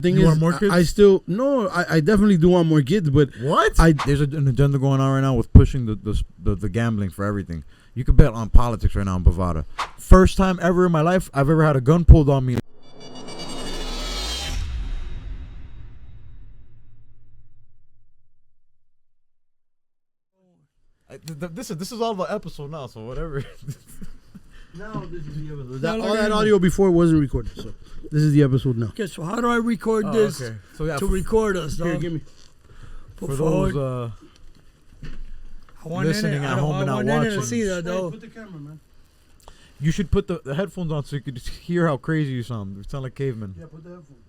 Thing you is, want more kids? I definitely do want more kids, but what? There's an agenda going on right now with pushing the gambling for everything. You can bet on politics right now in Bovada. First time ever in my life I've ever had a gun pulled on me. This is all the episode now, so whatever. No, this is the episode. All that audio before wasn't recorded, so this is the episode now. Okay, so how do I record this So, yeah, to record us, dog? Here, give me. For those listening at home and not watching, to see that, though. Put the camera, man. you should put the headphones on so you could just hear how crazy you sound. You sound like cavemen. Yeah, put the headphones.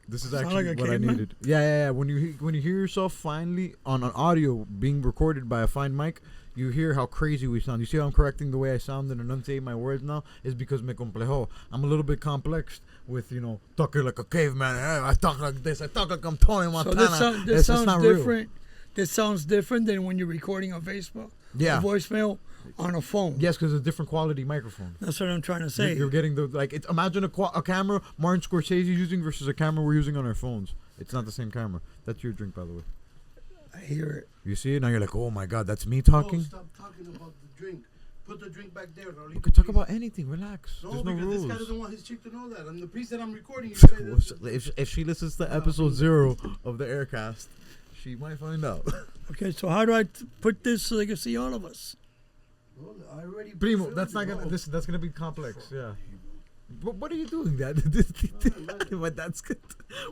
This is Sound actually like a what caveman? I needed. Yeah. When you hear yourself finally on an audio being recorded by a fine mic, you hear how crazy we sound. You see how I'm correcting the way I sound and enunciate my words now? Is because me complejo. I'm a little bit complex with, talking like a caveman. I talk like this. I talk like I'm Tony Montana. So this sounds different. This sounds different than when you're recording on Facebook. Yeah. A voicemail on a phone. Yes, because it's a different quality microphone. That's what I'm trying to say. You're getting imagine a camera Martin Scorsese is using versus a camera we're using on our phones. It's not the same camera. That's your drink, by the way. I hear it. You see it? Now you're like, oh my God, that's me talking? Oh, stop talking about the drink. Put the drink back there, Raúl. We could talk about anything. Relax. No, There's no because rules. this guy doesn't want his chick to know that. And the piece that I'm recording, you say this. If she listens to episode 0 of the Aircast, she might find out. Okay, so how do I put this so they can see all of us? Well, I already Primo, filmed that's it, not gonna. bro. That's gonna be complex. Yeah. But what are you doing, Dad? But that's good.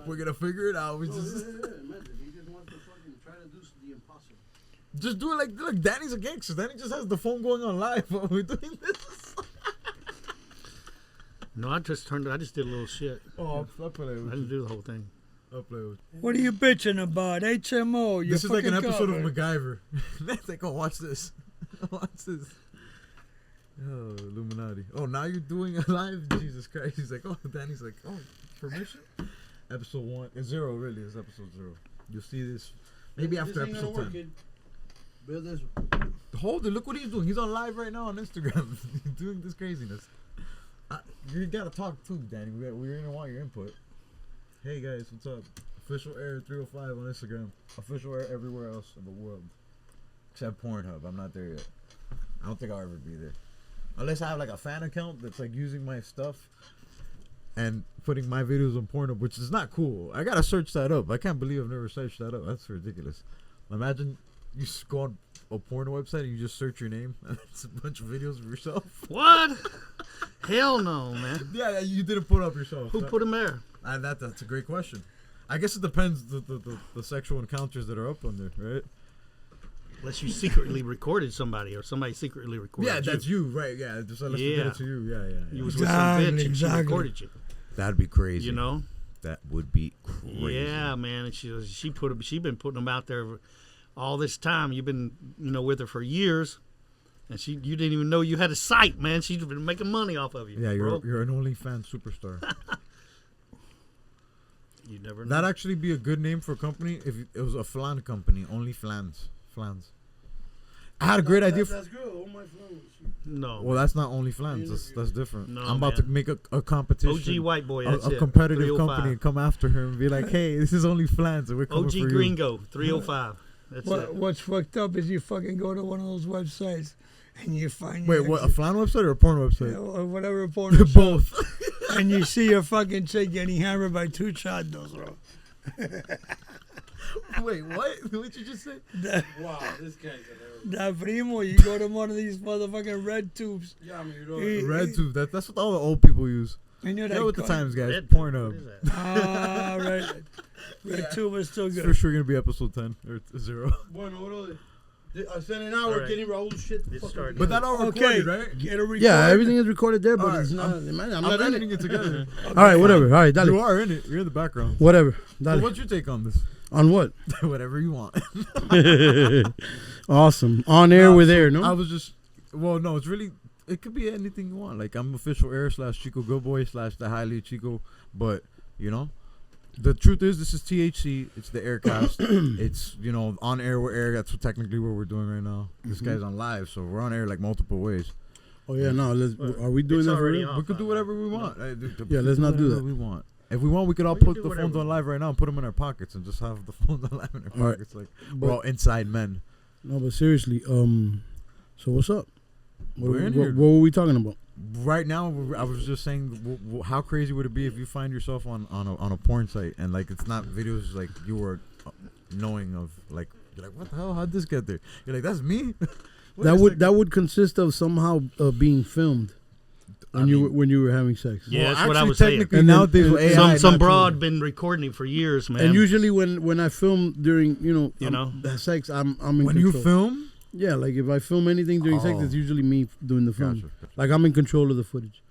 We're gonna figure it out. We No, just imagine, he just wants to fucking try to do the impossible. just do it like look. Danny's a gangster. Danny just has the phone going on live while we're doing this. No, I just did a little shit. Oh, I'll play I with didn't you. do the whole thing. I'll play with you. What are you bitching about? HMO. This is like an episode of covered. MacGyver. That's like, oh, watch this. Watch this. Oh, Illuminati. Oh, now you're doing a live? Jesus Christ. He's like, oh, Danny's like, oh, permission? Episode 1. 0, really. It's episode 0. You'll see this maybe This after ain't gonna episode work, 10. kid. Build this one. Hold it. Look what he's doing. He's on live right now on Instagram. He's doing this craziness. You gotta talk too, Danny. We're gonna want your input. Hey guys, what's up? Official Heir 305 on Instagram. Official Heir everywhere else in the world. Except Pornhub. I'm not there yet. I don't think I'll ever be there. Unless I have like a fan account that's like using my stuff and putting my videos on Pornhub, which is not cool. I gotta search that up. I can't believe I've never searched that up. That's ridiculous. Imagine you go on a porn website and you just search your name and it's a bunch of videos of yourself. What? Hell no, man. Yeah, you didn't put up yourself. Who put him there? That's a great question. I guess it depends the sexual encounters that are up on there, right? Unless you secretly recorded somebody or somebody secretly recorded you. Yeah, that's you, right? Yeah, just let's get it to you. Yeah. You was with some bitch and she Exactly. recorded you. That'd be crazy. You know? That would be crazy. Yeah, man. And she been putting them out there all this time. You've been with her for years, and you didn't even know you had a site, man. She's been making money off of you. Yeah, bro. you're an OnlyFans superstar. You never know. That'd actually be a good name for a company if it was a flan company. OnlyFlans. Flans. I had a great idea. That's good. Oh my flowers. No. Well, that's not OnlyFlans. That's different. No, I'm about man. to make a competition. OG White Boy. That's a it. competitive 305. company and come after her and be like, hey, this is OnlyFlans and we're coming OG for you. Gringo 305. That's it. What's fucked up is you fucking go to one of those websites and you find Wait, what? A flan website or a porn website? or whatever porn website, Both. and you see your fucking chick getting hammered by 2 chatos, bro. Wait, what? What'd you just say? Wow, this guy's hilarious. That primo, you go to one of these motherfucking red tubes. Yeah, I mean, you know. Red tube. That's what all the old people use. And you're Get like, with the times, guys. Red Pornhub. What is that? ah, red tube is still It's good. for sure gonna be episode 10 or 0. Bueno, bro. I spent an hour All right. getting Raúl's shit. It started. But that all recorded, right? Get a record. Yeah, everything is recorded there, but All right, it's not. I'm not in editing it. it together. All right, whatever. All right, You dale. are in it. You're in the background. Whatever. So Dale. what's your take on this? On what? Whatever you want. Awesome. On air No, with so air, no? I was just. Well, no, it's really. It could be anything you want. Like I'm official Heir / Chico Good Boy / the Highly Chico, but the truth is this is THC. It's the Aircast. It's on air with air. That's technically what we're doing right now. This guy's on live, so we're on air like multiple ways. Oh, yeah, no. Are we doing It's that for already real? on. We could do whatever we want. Yeah, let's not do Whatever that. we want. If we want, we could all We can put do the whatever phones on we live right now and put them in our pockets and just have the phones on live in our All right. pockets. Like, we're all inside men. No, but seriously, so what's up? We're in here. What were we talking about? Right now, I was just saying, how crazy would it be if you find yourself on a porn site and like it's not videos like you were knowing of, like you're like, what the hell? How'd this get there? You're like, that's me. That would consist of somehow being filmed when you were having sex. Yeah, Well, that's what I actually, was saying. technically And then- nowadays with and AI, Some not broad true. been recording it for years, man. And usually when I film during know? sex, I'm in when control. you film. Yeah, like if I film anything during sex, Oh. it's usually me doing the film. Gotcha. Like I'm in control of the footage.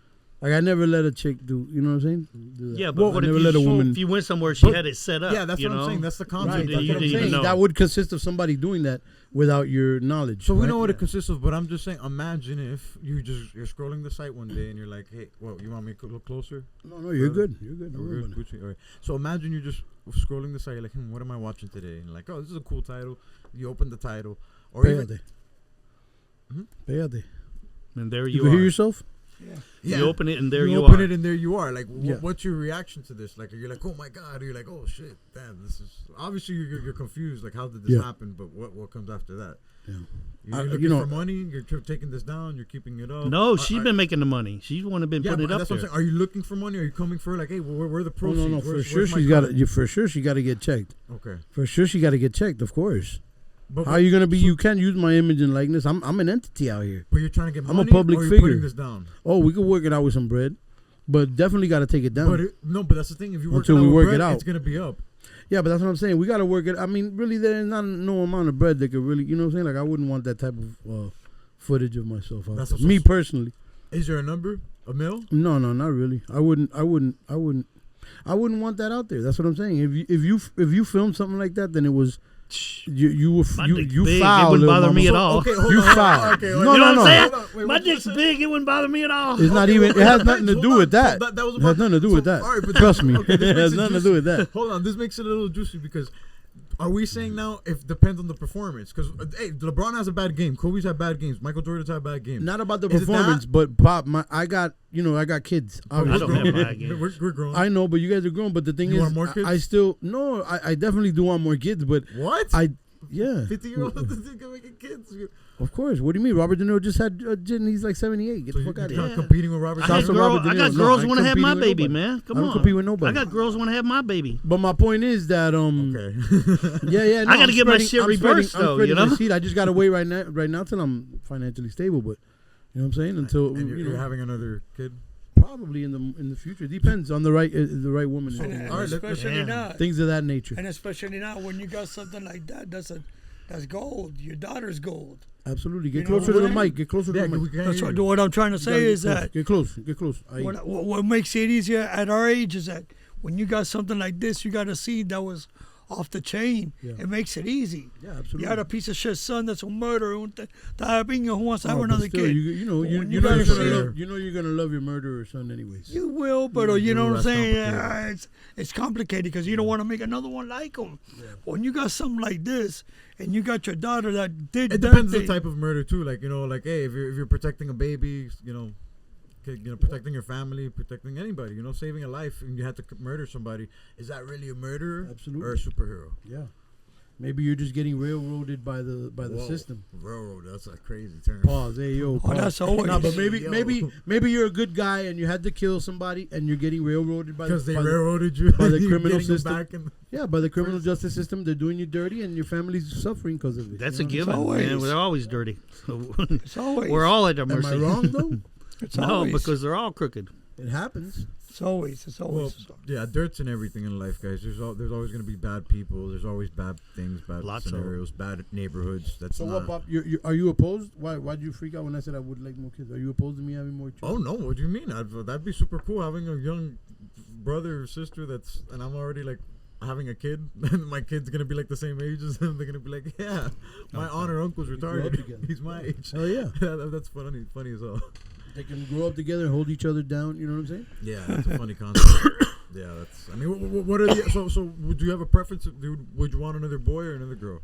Like I never let a chick do. You know what I'm saying? Do that. yeah, but I what if never you, let a woman. if you went somewhere she had it set up? Yeah, that's you what I'm know? saying. That's the Right, concept. You that's what I'm didn't even saying. know. That would consist of somebody doing that without your knowledge. So we right? know what it consists of, but I'm just saying, imagine if you're scrolling the site one day and you're like, hey, you want me to look closer? No, you're good. You're good. No, Don't we're worry good. about it. Gucci. All right. So imagine you're just scrolling the site, you're like, what am I watching today? And you're like, oh, this is a cool title. You open the title, or even, Péate. Hmm? Péate. And there You you can are. hear yourself? yeah, You open it and there you open are. it and there you are. Like, Yeah. what's your reaction to this? Like, are you like, oh my god? Or you're like, oh shit, damn, this is obviously you're confused. Like, how did this Yeah. happen? But what comes after that? Yeah. You're looking for money. You're taking this down. You're keeping it up. No, she's been making the money. She's the one that been Yeah, putting it but up that's there. what I'm saying. Are you looking for money? Are you coming for like, hey, where are the Oh, proceeds? no. For Where's sure, my she's got cut? to. For sure, she got to get checked. Okay. For sure, she got to get checked. Of course. But How are you gonna be? You can't use my image and likeness. I'm an entity out here. But you're trying to get I'm a money. public or you're figure. Putting this down. Oh, we could work it out with some bread, but definitely got to take it down. But that's the thing. If you work Until it out we with work bread, it out. it's gonna be up. Yeah, but that's what I'm saying. We got to work it. I mean, really, there's not no amount of bread that could really, you know what I'm saying? Like, I wouldn't want that type of footage of myself out That's there. what's Me so- personally. Is there a number? A mil? No, not really. I wouldn't want that out there. That's what I'm saying. If you filmed something like that, then it was you My dick's you big. foul. It wouldn't little bother mama. me at all. Okay, hold You on. foul. Okay, No, You know what I'm no. saying? Hold on. Wait, My what you dick's said? big. It wouldn't bother me at all. It's not even. It has nothing to do with that. That was It has nothing to do with so, that. all right, but Trust me. okay, this It makes has it nothing to juicy. do with that. Hold on, this makes it a little juicy because are we saying now if depends on the performance? Because hey, LeBron has a bad game, Kobe's had bad games, Michael Jordan's had bad games. Not about the Is it performance, that? but Pop, I got kids. I don't obviously. have bad games. We're grown. I know, but you guys are grown. But the thing You is, want more kids? I still no. I definitely do want more kids, but what? yeah. 50-year-olds making kids. Of course. What do you mean? Robert De Niro just had a kid and he's like 78. Get So the fuck out of you're here. competing with Robert. I Shouts got, to Robert De I got Niro. girls No, I want to have compete my with baby, nobody. man. Come I on. don't compete with nobody. I got girls want to have my baby. But my point is that Okay. yeah. No, I gotta I'm get my spreading- shit I'm reversed, spreading- though, I'm spreading you know? the seed. I just gotta wait right now till I'm financially stable. But you know what I'm saying? Until And you you're know, having another kid. probably in the future. Depends on the right woman. And, All right, especially yeah. now, Things of that nature. and especially now when you got something like that, that's gold. Your daughter's gold. Absolutely. Get You know closer what to the I mean? mic. Get closer to Yeah, the we mic. can't That's hear what, you. what I'm trying to say is that Get close. what makes it easier at our age is that when you got something like this, you got a seed that was off the chain. Yeah. It makes it easy. Yeah, absolutely. You had a piece of shit son that's a murderer who wants to have Oh, but another still, kid. You know, When you you know got you're a gonna seed- love. You know you're gonna love your murderer son anyways. You will, but you know what I'm That's saying? complicated. It's complicated because you don't want to make another one like him. When you got something like this, and you got your daughter that did It that depends on thing, the type of murder too. Like like hey, if you're protecting a baby, protecting your family, protecting anybody, saving a life, and you had to murder somebody, is that really a murderer? Absolutely. Or a superhero? Yeah. Maybe you're just getting railroaded by the Whoa. system. Railroad. That's a crazy term. Pause. Hey yo. Pause. that's always- No, but Yo. maybe you're a good guy and you had to kill somebody and you're getting railroaded by Because they by railroaded you by the you're criminal getting them system. back and Yeah, by the criminal justice system, they're doing you dirty and your family's suffering because of it. That's You a know given, always- man. They're always dirty. It's always. We're all at their what I'm mercy. saying? Am I wrong though? It's No, always. because they're all crooked. It happens. It's always. well, yeah, dirt's in everything in life, guys. There's always going to be bad people. There's always bad things, bad Lots of scenarios, bad neighborhoods. That's So not. what, Pop? Are you opposed? Why did you freak out when I said I would like more kids? Are you opposed to me having more Oh children? no! What do you mean? That'd be super cool having a young brother or sister and I'm already like having a kid, and my kid's gonna be like the same age as them. They're gonna be like, yeah, my aunt or uncle's You grow up retarded. together. He's my age. Hell yeah. That's funny as hell. They can grow up together and hold each other down. You know what I'm saying? Yeah, that's a funny concept. Yeah, that's. I mean, what are the so? Would you have a preference? Would you want another boy or another girl?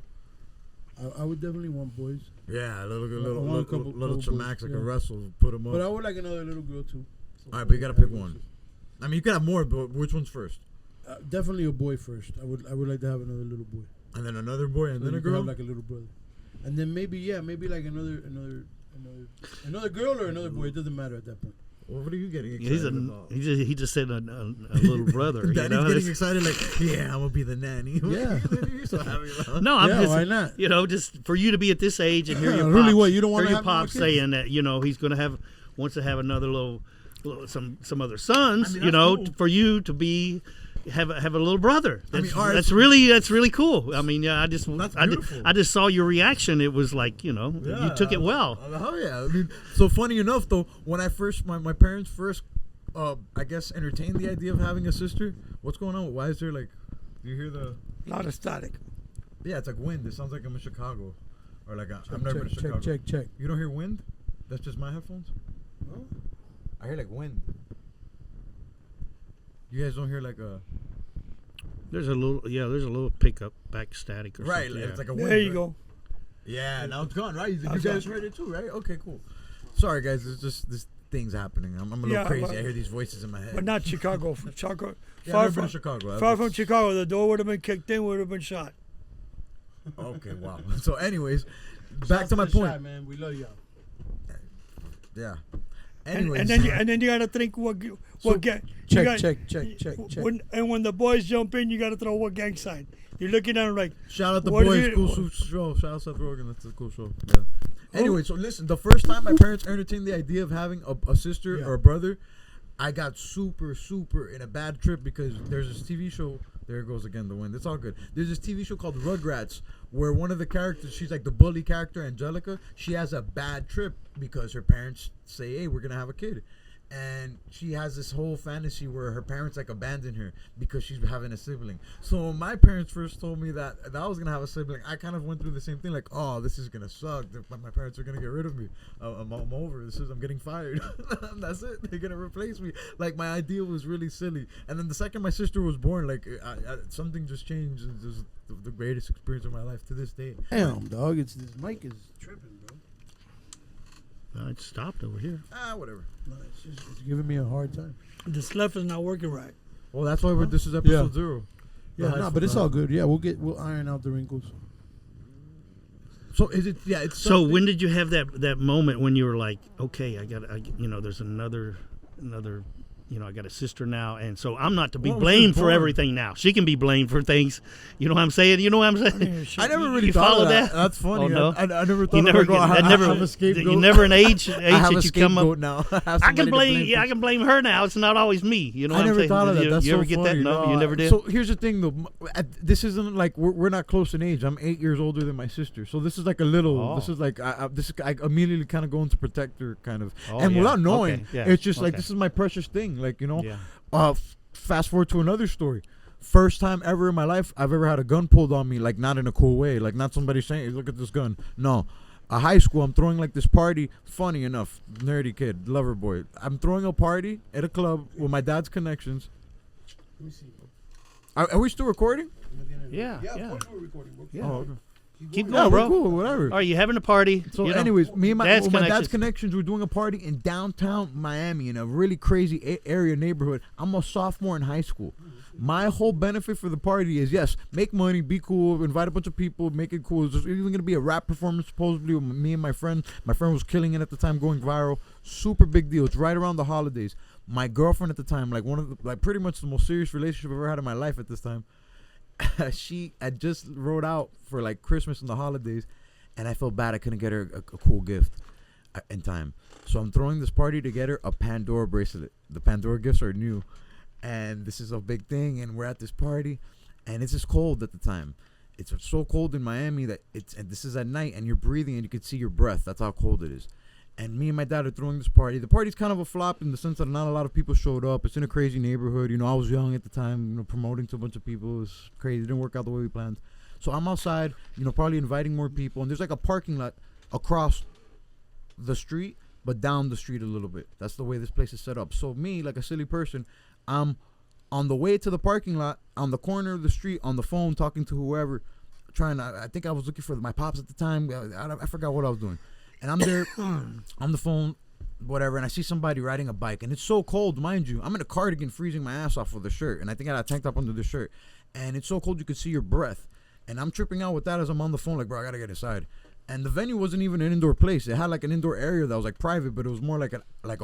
I would definitely want boys, Yeah, I want a couple little boys, chamax that yeah. can wrestle, put them up. but I would like another little girl too. All right, but you gotta pick one. I mean, you could have more, but which one's first? Definitely a boy first. I would like to have another little boy. And then another boy, and then a you could girl. have like a little brother, and then maybe like another girl or another boy. It doesn't matter at that point. Well, what are you getting excited about? He just said a little brother. Daddy's getting excited, like, yeah, I'm gonna be the nanny. Yeah. You're so happy about. No, I'm just, why not? Just for you to be at this age and hear your really, pops, what you don't want hear to your have pops more kids? saying that he's gonna wants to have another some other sons. I mean, that's cool. For you to be. Have a little brother. That's, all right, that's really cool. I mean, yeah, that's beautiful. I just saw your reaction. It was like, you took it well. Oh yeah. I mean, so funny enough though, when I first my parents first, I guess entertained the idea of having a sister. What's going on? Why is there like? Do you hear the? A lot of static. Yeah, it's like wind. It sounds like I'm in Chicago, or like I've never been to Chicago. Check. You don't hear wind? That's just my headphones. No? I hear like wind. You guys don't hear like a. There's a little pickup back static or Right, something. it's like a wind. There you right? go. Yeah, now it's gone, right? You That's guys gone. heard it too, right? Okay, cool. Sorry, guys. It's just this thing's happening. I'm a little crazy. but- I hear these voices in my head. But not Chicago. Chicago. Yeah, far I've been from to Chicago. Far from Chicago, the door would have been kicked in, would have been shot. Okay, wow. So, anyways, back to my point. Shot, man. We love y'all. Yeah. And Anyways, then you gotta think what gang. Check. When the boys jump in, you gotta throw what gang sign. You're looking at them like, shout out the what boys. is it- Cool show. Shout out Seth Rogen. That's a cool show. Yeah. Anyway, so listen. The first time my parents entertained the idea of having a sister or a brother, I got super in a bad trip because there's this TV show. There goes again the wind. It's all good. There's this TV show called Rugrats where one of the characters, she's like the bully character, Angelica. She has a bad trip because her parents say, "Hey, we're gonna have a kid," and she has this whole fantasy where her parents like abandon her because she's having a sibling. So when my parents first told me that I was gonna have a sibling, I kind of went through the same thing. Like, oh, this is gonna suck. My parents are gonna get rid of me. I'm over. I'm getting fired. That's it. They're gonna replace me. Like my idea was really silly. And then the second my sister was born, like something just changed. It was the greatest experience of my life to this day. Damn, dog. This mic is tripping, bro. It stopped over here. Whatever. No, it's giving me a hard time. this left is not working right. Well, that's why this is episode 0. Yeah, no, but it's all good. Yeah, we'll iron out the wrinkles. So is it? Yeah, it's. So when did you have that moment when you were like, okay, there's another, I got a sister now, and so I'm not to be blamed for everything now. She can be blamed for things. You know what I'm saying? You know what I'm saying? I never really you thought follow of that. that. That's funny. Oh, no? I never thought. You never of I have a scapegoat. You never an age I have that a you come up. scapegoat now. I can blame. I can blame her now. It's not always me. You know what I I'm never saying? thought of that. That's you so ever get funny. that? No, you never did. So here's the thing, though. This isn't like we're not close in age. I'm 8 years older than my sister. So this is like a little. Oh. This is like I immediately kind of go into protect her, kind of, Oh, and yeah. without knowing, Okay, yeah, it's just like okay. this is my precious thing. Like Yeah. Fast forward to another story. First time ever in my life I've ever had a gun pulled on me, like not in a cool way, like not somebody saying, hey, look at this gun. No. A high school, I'm throwing like this party. Funny enough, nerdy kid, lover boy. I'm throwing a party at a club with my dad's connections. Let me see. Are we still recording? Yeah. Of course we're recording, bro. Yeah. Oh, okay. Keep Yeah, going, we're bro. cool, whatever. All right, you having a party? So, you know, anyways, me and my dad's dad's connections, we're doing a party in downtown Miami in a really crazy area neighborhood. I'm a sophomore in high school. My whole benefit for the party is, yes, make money, be cool, invite a bunch of people, make it cool. There's even going to be a rap performance, supposedly, with me and my friend. My friend was killing it at the time, going viral. Super big deal. It's right around the holidays. My girlfriend at the time, like pretty much the most serious relationship I've ever had in my life at this time, she had just rode out for like Christmas and the holidays, and I felt bad I couldn't get her a cool gift in time. So I'm throwing this party to get her a Pandora bracelet. The Pandora gifts are new, and this is a big thing, and we're at this party, and it's just cold at the time. It's so cold in Miami and this is at night, and you're breathing and you can see your breath. That's how cold it is. And me and my dad are throwing this party. The party's kind of a flop in the sense that not a lot of people showed up. It's in a crazy neighborhood. I was young at the time, promoting to a bunch of people. It was crazy. It didn't work out the way we planned. So I'm outside, probably inviting more people. And there's like a parking lot across the street, but down the street a little bit. That's the way this place is set up. So me, like a silly person, I'm on the way to the parking lot, on the corner of the street, on the phone, talking to whoever, I think I was looking for my pops at the time. I forgot what I was doing. And I'm there on the phone whatever, and I see somebody riding a bike, and it's so cold, mind you. I'm in a cardigan, freezing my ass off with a shirt, and I think I had a tank top under the shirt, and it's so cold you could see your breath, and I'm tripping out with that as I'm on the phone, like, bro, I gotta get inside. And the venue wasn't even an indoor place. It had like an indoor area that was like private, but it was more like an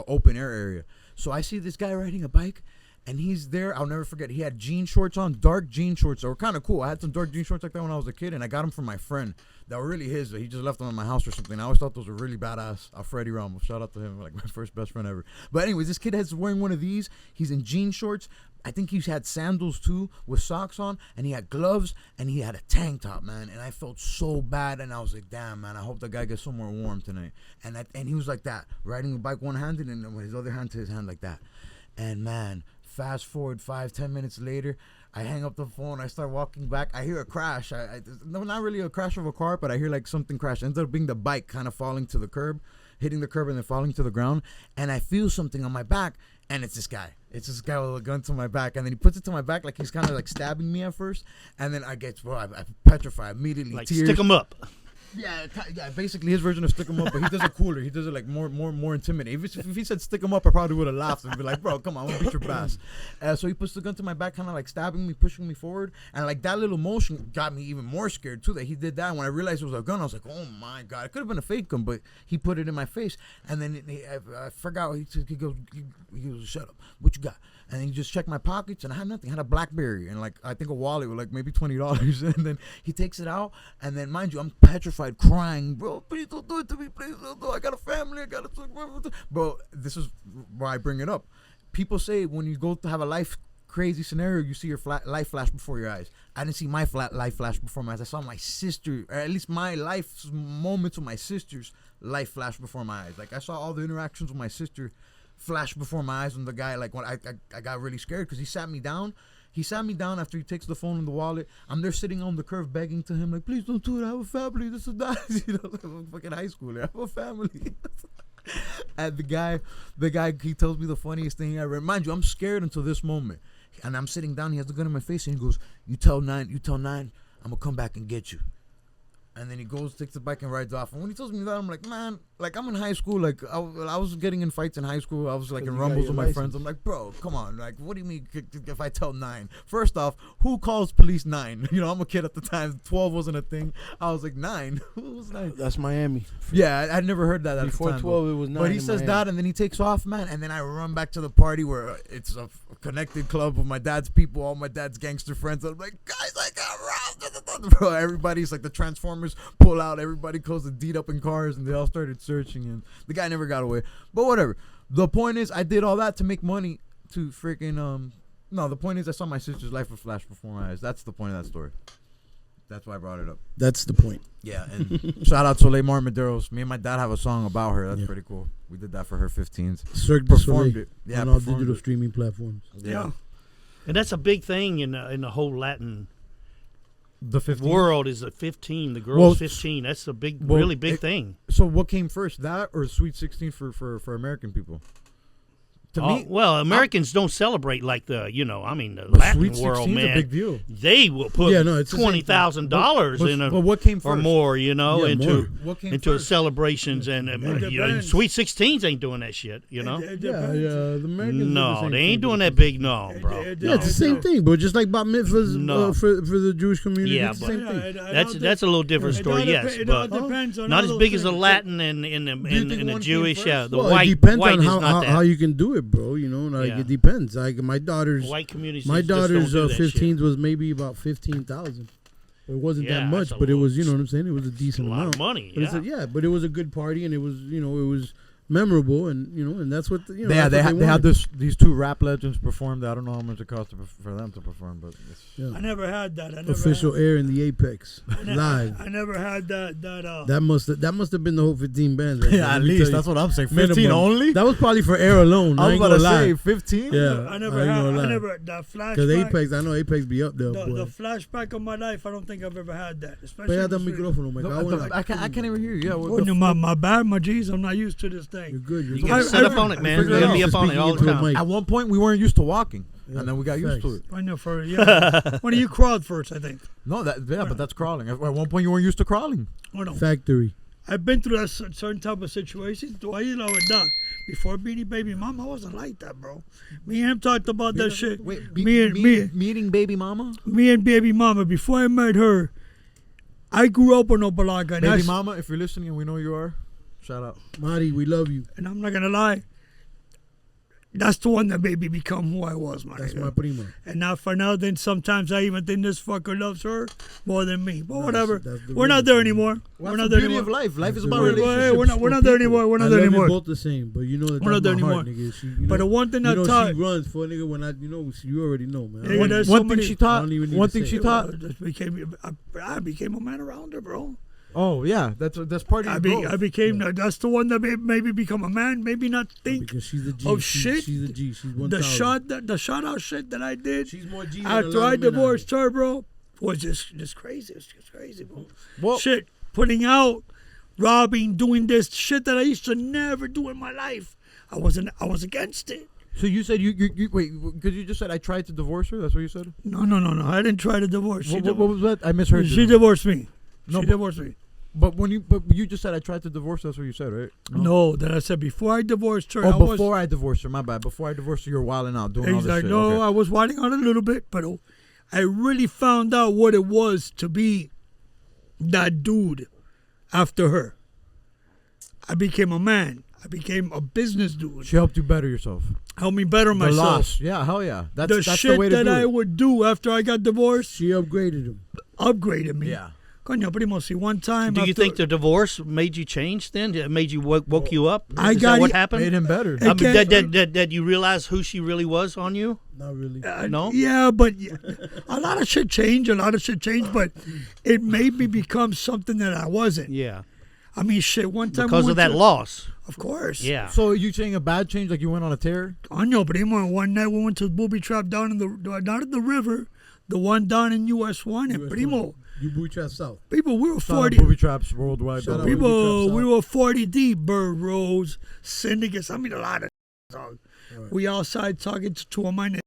open air area. So I see this guy riding a bike, and he's there. I'll never forget. He had jean shorts on, dark jean shorts that were kind of cool. I had some dark jean shorts like that when I was a kid, and I got them from my friend. That were really his. He just left them in my house or something. I always thought those were really badass. Alfredo Ramos. Shout out to him, like my first best friend ever. But anyways, this kid is wearing one of these. He's in jean shorts. I think he's had sandals too with socks on, and he had gloves, and he had a tank top, man. And I felt so bad, and I was like, damn, man, I hope the guy gets somewhere warm tonight. And he was like that, riding a bike one-handed, and with his other hand to his hand like that. And man, fast forward 5-10 minutes later, I hang up the phone. I start walking back. I hear a crash. No, not really a crash of a car, but I hear like something crash. It ends up being the bike kind of falling to the curb, hitting the curb and then falling to the ground. And I feel something on my back, and it's this guy. It's this guy with a gun to my back, and then he puts it to my back like he's kind of like stabbing me at first, and then I get, well, I petrify immediately. Like tears. stick him up. Yeah, basically his version of stick him up, but he does it cooler. He does it like more intimidating. If he said stick him up, I probably would have laughed and be like, bro, come on, I'm gonna beat your ass. So he puts the gun to my back, kind of like stabbing me, pushing me forward, and like that little motion got me even more scared too. That he did that. When I realized it was a gun, I was like, oh my god, it could have been a fake gun, but he put it in my face, and then I forgot. He goes, shut up. What you got? And then he just checked my pockets, and I had nothing. I had a BlackBerry and like I think a wallet with like maybe $20, and then he takes it out, and then mind you, I'm petrified, crying, bro. Please don't do it to me. Please don't do it. I got a family. I got a bro. This is why I bring it up. People say when you go to have a life crazy scenario, you see your life flash before your eyes. I didn't see my life flash before my eyes. I saw my sister, or at least my life moments with my sister's life flash before my eyes. Like I saw all the interactions with my sister flash before my eyes when the guy, like when I got really scared because he sat me down. He sat me down after he takes the phone and the wallet. I'm there sitting on the curb begging to him, like, please don't do it. I have a family. This is that. You know, like I'm fucking high schooler. I have a family. And the guy, he tells me the funniest thing ever. Mind you, I'm scared until this moment. And I'm sitting down. He has the gun in my face and he goes, you tell nine, I'm going to come back and get you. And then he goes, takes the bike and rides off. And when he tells me that, I'm like, man, like I'm in high school. Like I was getting in fights in high school. I was like in rumbles with my friends. I'm like, bro, come on. Like, what do you mean if I tell 9? First off, who calls police 9? You know, I'm a kid at the time. 12 wasn't a thing. I was like, 9? Who was 9? That's Miami. Yeah, I'd never heard that Before at the time. 12, it was 9. But he says that, and then he takes off, man. And then I run back to the party where it's a connected club with my dad's people, all my dad's gangster friends. I'm like, guys, I got robbed. Bro, everybody's like the Transformers pull out. Everybody goes to deed up in cars, and they all started searching, and the guy never got away. But whatever. The point is, I did all that to make money to freaking No, the point is, I saw my sister's life flash before my eyes. That's the point of that story. That's why I brought it up. That's the point. Yeah, and shout out Soleil Marmaderos. Me and my dad have a song about her. That's pretty cool. We did that for her 15s. Cirque du Soleil Performed it. Yeah, on all performed digital it. streaming platforms. Yeah. And that's a big thing in the whole Latin The 15 world is a 15. The girl's Well, 15. That's a big, well, really big thing. So what came first, that or Sweet 16 for American people? To me, Well, Americans don't celebrate like the but Latin Sweet world, 16's man. a big deal. They will put Yeah, no, it's the same thing. $20,000 in But what came or first? more, Yeah, into more. What came into first? celebrations and depends. Sweet 16s ain't doing that shit, It Yeah, depends. the Americans. do the No, same they thing, ain't but doing it's that big, no, It- bro. it- No. Yeah, it's the same thing, bro. Just like bat mitzvahs No. for the Jewish community. Yeah, it's the but- same thing. That's a little different story, yes, It all but depends on not all as those big as the things. Latin and in you think the one came Jewish. first? Yeah, the Well, white it depends white on is how not how that. you can do it, bro. You know, like Yeah. it depends. Like my daughter's White community. my just don't daughter's do that shit. 15s was maybe about 15,000. It wasn't Yeah, that much, that's a but it was, lot. what I'm saying? It was a It's a decent lot amount. of money. But it's Yeah. but it was a good party, and it was, it was memorable, and and that's what Yeah, they had these two rap legends perform that. I don't know how much it cost for them to perform, but it's, I never had that. I never official had, Air in the Apex live. I never had that. That must have been the whole 15 bands. Right there. yeah, Let at me least tell that's you. what I'm saying. Minimum. 15 only. That was probably for Air alone. I was ain't about gonna to lie. say 15. Yeah, I never ain't had. gonna I lie. never that flashback. Because Apex, I know Apex be up there, the boy. flashback of my life. I don't think I've ever had that. Especially. Pégate al in the street. micrófono, me No, cago en la- I can't even hear you. Yeah, Oh, no, my bad, my G's. I'm not used to this You're thing. good. You're You good. gotta set up on it, man. figure You it gotta be out. up on it all the Speaking into a time. mic. At one point, we weren't used to walking, Yeah, and then we got used to facts. it. I know when of you crawled first, I think. No, but that's crawling. At one point, you weren't used to crawling. Oh no. Factory. I've been through that certain type of situations. Do I, not. Before Beanie Baby Mama, I wasn't like that, bro. Me and him talked about that shit. Wait, meeting baby mama? Me and Baby Mama, before I met her, I grew up with no balaga. Baby mama, if you're listening and we know you are, shout out. Marty, we love you. And I'm not going to lie. That's the one that made me become who I was, man. That's my prima. And now for now, then sometimes I even think this fucker loves her more than me. But whatever. that's the We're not there anymore. Well, we're that's not the there beauty anymore. of life. Life is about Hey, relationships. We're not there anymore. We're I not there love you anymore. both the same, but you know that We're not that's there my heart, anymore. nigga. She, But the one thing I taught, she runs for a nigga when you already know, man. Nigga, there's One so thing many- she taught. I don't even need One to thing say she it. taught. I became a man around her, bro. Oh yeah, that's part of your growth. I became that's the one that made me become a man. Maybe not think because she's the G. of she's, shit. She's the G. She's 1,000. the shout out shit that I did She's more G than a after lot I of men out divorced here. her, bro, was just crazy. It's just crazy, bro. Well- Shit, putting out, robbing, doing this shit that I used to never do in my life. I was against it. So you said you wait, because you just said I tried to divorce her. That's what you said. No. I didn't try to divorce. What was that? I misheard She you. divorced me. No, She but- divorced me. But you just said I tried to divorce her. That's what you said, right? No, that I said before I divorced her. Oh, before I divorced her. My bad. Before I divorced her, you were wilding out, doing all this shit. No, Okay. I was wilding out a little bit, but I really found out what it was to be that dude after her. I became a man. I became a business dude. She helped you better yourself. Helped me better The myself. loss. Yeah, hell yeah. That's The the shit way to that do I it. would do after I got divorced She upgraded him. upgraded me. Yeah. Coño, primo, see, one time. Do you after- think the divorce made you change then? It made you woke you up? I Is got that what it- happened? Made him better. Hey, I mean, can't- that you realize who she really was on you? Not really. No? Yeah, but a lot of shit changed. But it made me become something that I wasn't. Yeah. I mean, shit, one time. Because we of went that to- loss. Of course. Yeah. So you saying a bad change, like you went on a tear? Coño, primo, one night we went to a booby trap down in not in the river, the one down in US 1. And primo, You booty trap south. people, we were Shout out 40. Booby traps worldwide. Shout by out the way. Booby People, traps we out. were 40 deep. Bird Rose, syndicates. I mean, a lot of dog. Alright. We outside talking to two of my niggas.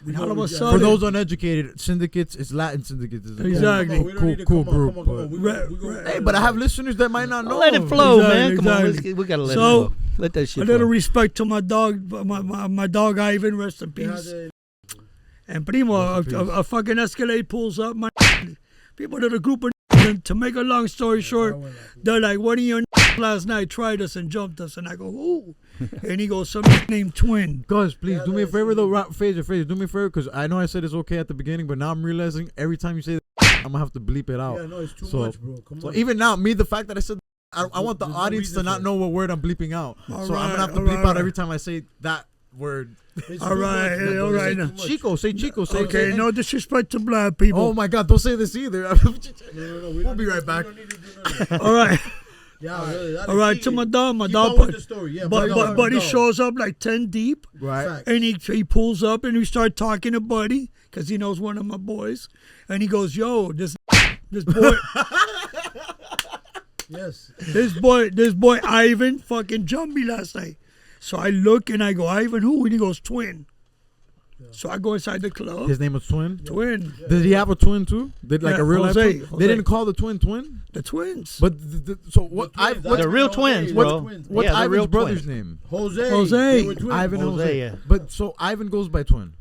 We all of know a we got- sudden- For those uneducated, syndicates is Latin syndicates. Is a Exactly. Come on, we don't need to- cool come on, group. come on, come on. but- We gonna- Hey, but I have listeners that might not know. Let it flow, Exactly, man. Come on. exactly. We got to let So, it flow. Let that A shit little flow. respect to my dog, my dog Ivan, rest in Yeah, peace. they- And primo, Rest in a fucking Escalade pulls up. My people did a group of to make a long story short, they're like, "One of your last night tried us and jumped us," and I go, "Who?" And he goes, "Some named Twin." Guys, please do me a favor though. Fraser, do me a favor because I know I said it's okay at the beginning, but now I'm realizing every time you say that, I'm gonna have to bleep it out. Yeah, no, it's too So- much, bro. Come So on. even now, the fact that I said, I want the There's no audience to reason not for it. know what word I'm bleeping out. All So I'm gonna have to right, bleep all out right. every time I say that word. It's All too right, much, man. all Don't right. say too much. Chico, say Chico, say. Okay, say- no disrespect to black people. Oh my God, don't say this either. No, we We'll be right back. don't need to do none of that. All right, Yeah, really, that all is right. key. To my dog, Keep on with the story. Yeah, my dog, Buddy my dog. shows up like 10 deep, Right. Facts. and he pulls up and we start talking to Buddy because he knows one of my boys, and he goes, "Yo, this boy." Yes. This boy Ivan fucking jumped me last night. So I look and I go, "Ivan who?" And he goes, "Twin." So I go inside the club. His name was Twin. Twin. Did he have a twin too? Did like Yeah, a real life Jose, twin? Jose. They didn't call the twin twin. The twins. But so what? The twins, What's They're real Jose, twins, they bro. were twins. what's Yeah, they're Ivan's real brother's twins. name? Jose. Jose. They were twins. Ivan and Jose, Jose. yeah. But so Ivan goes by twin.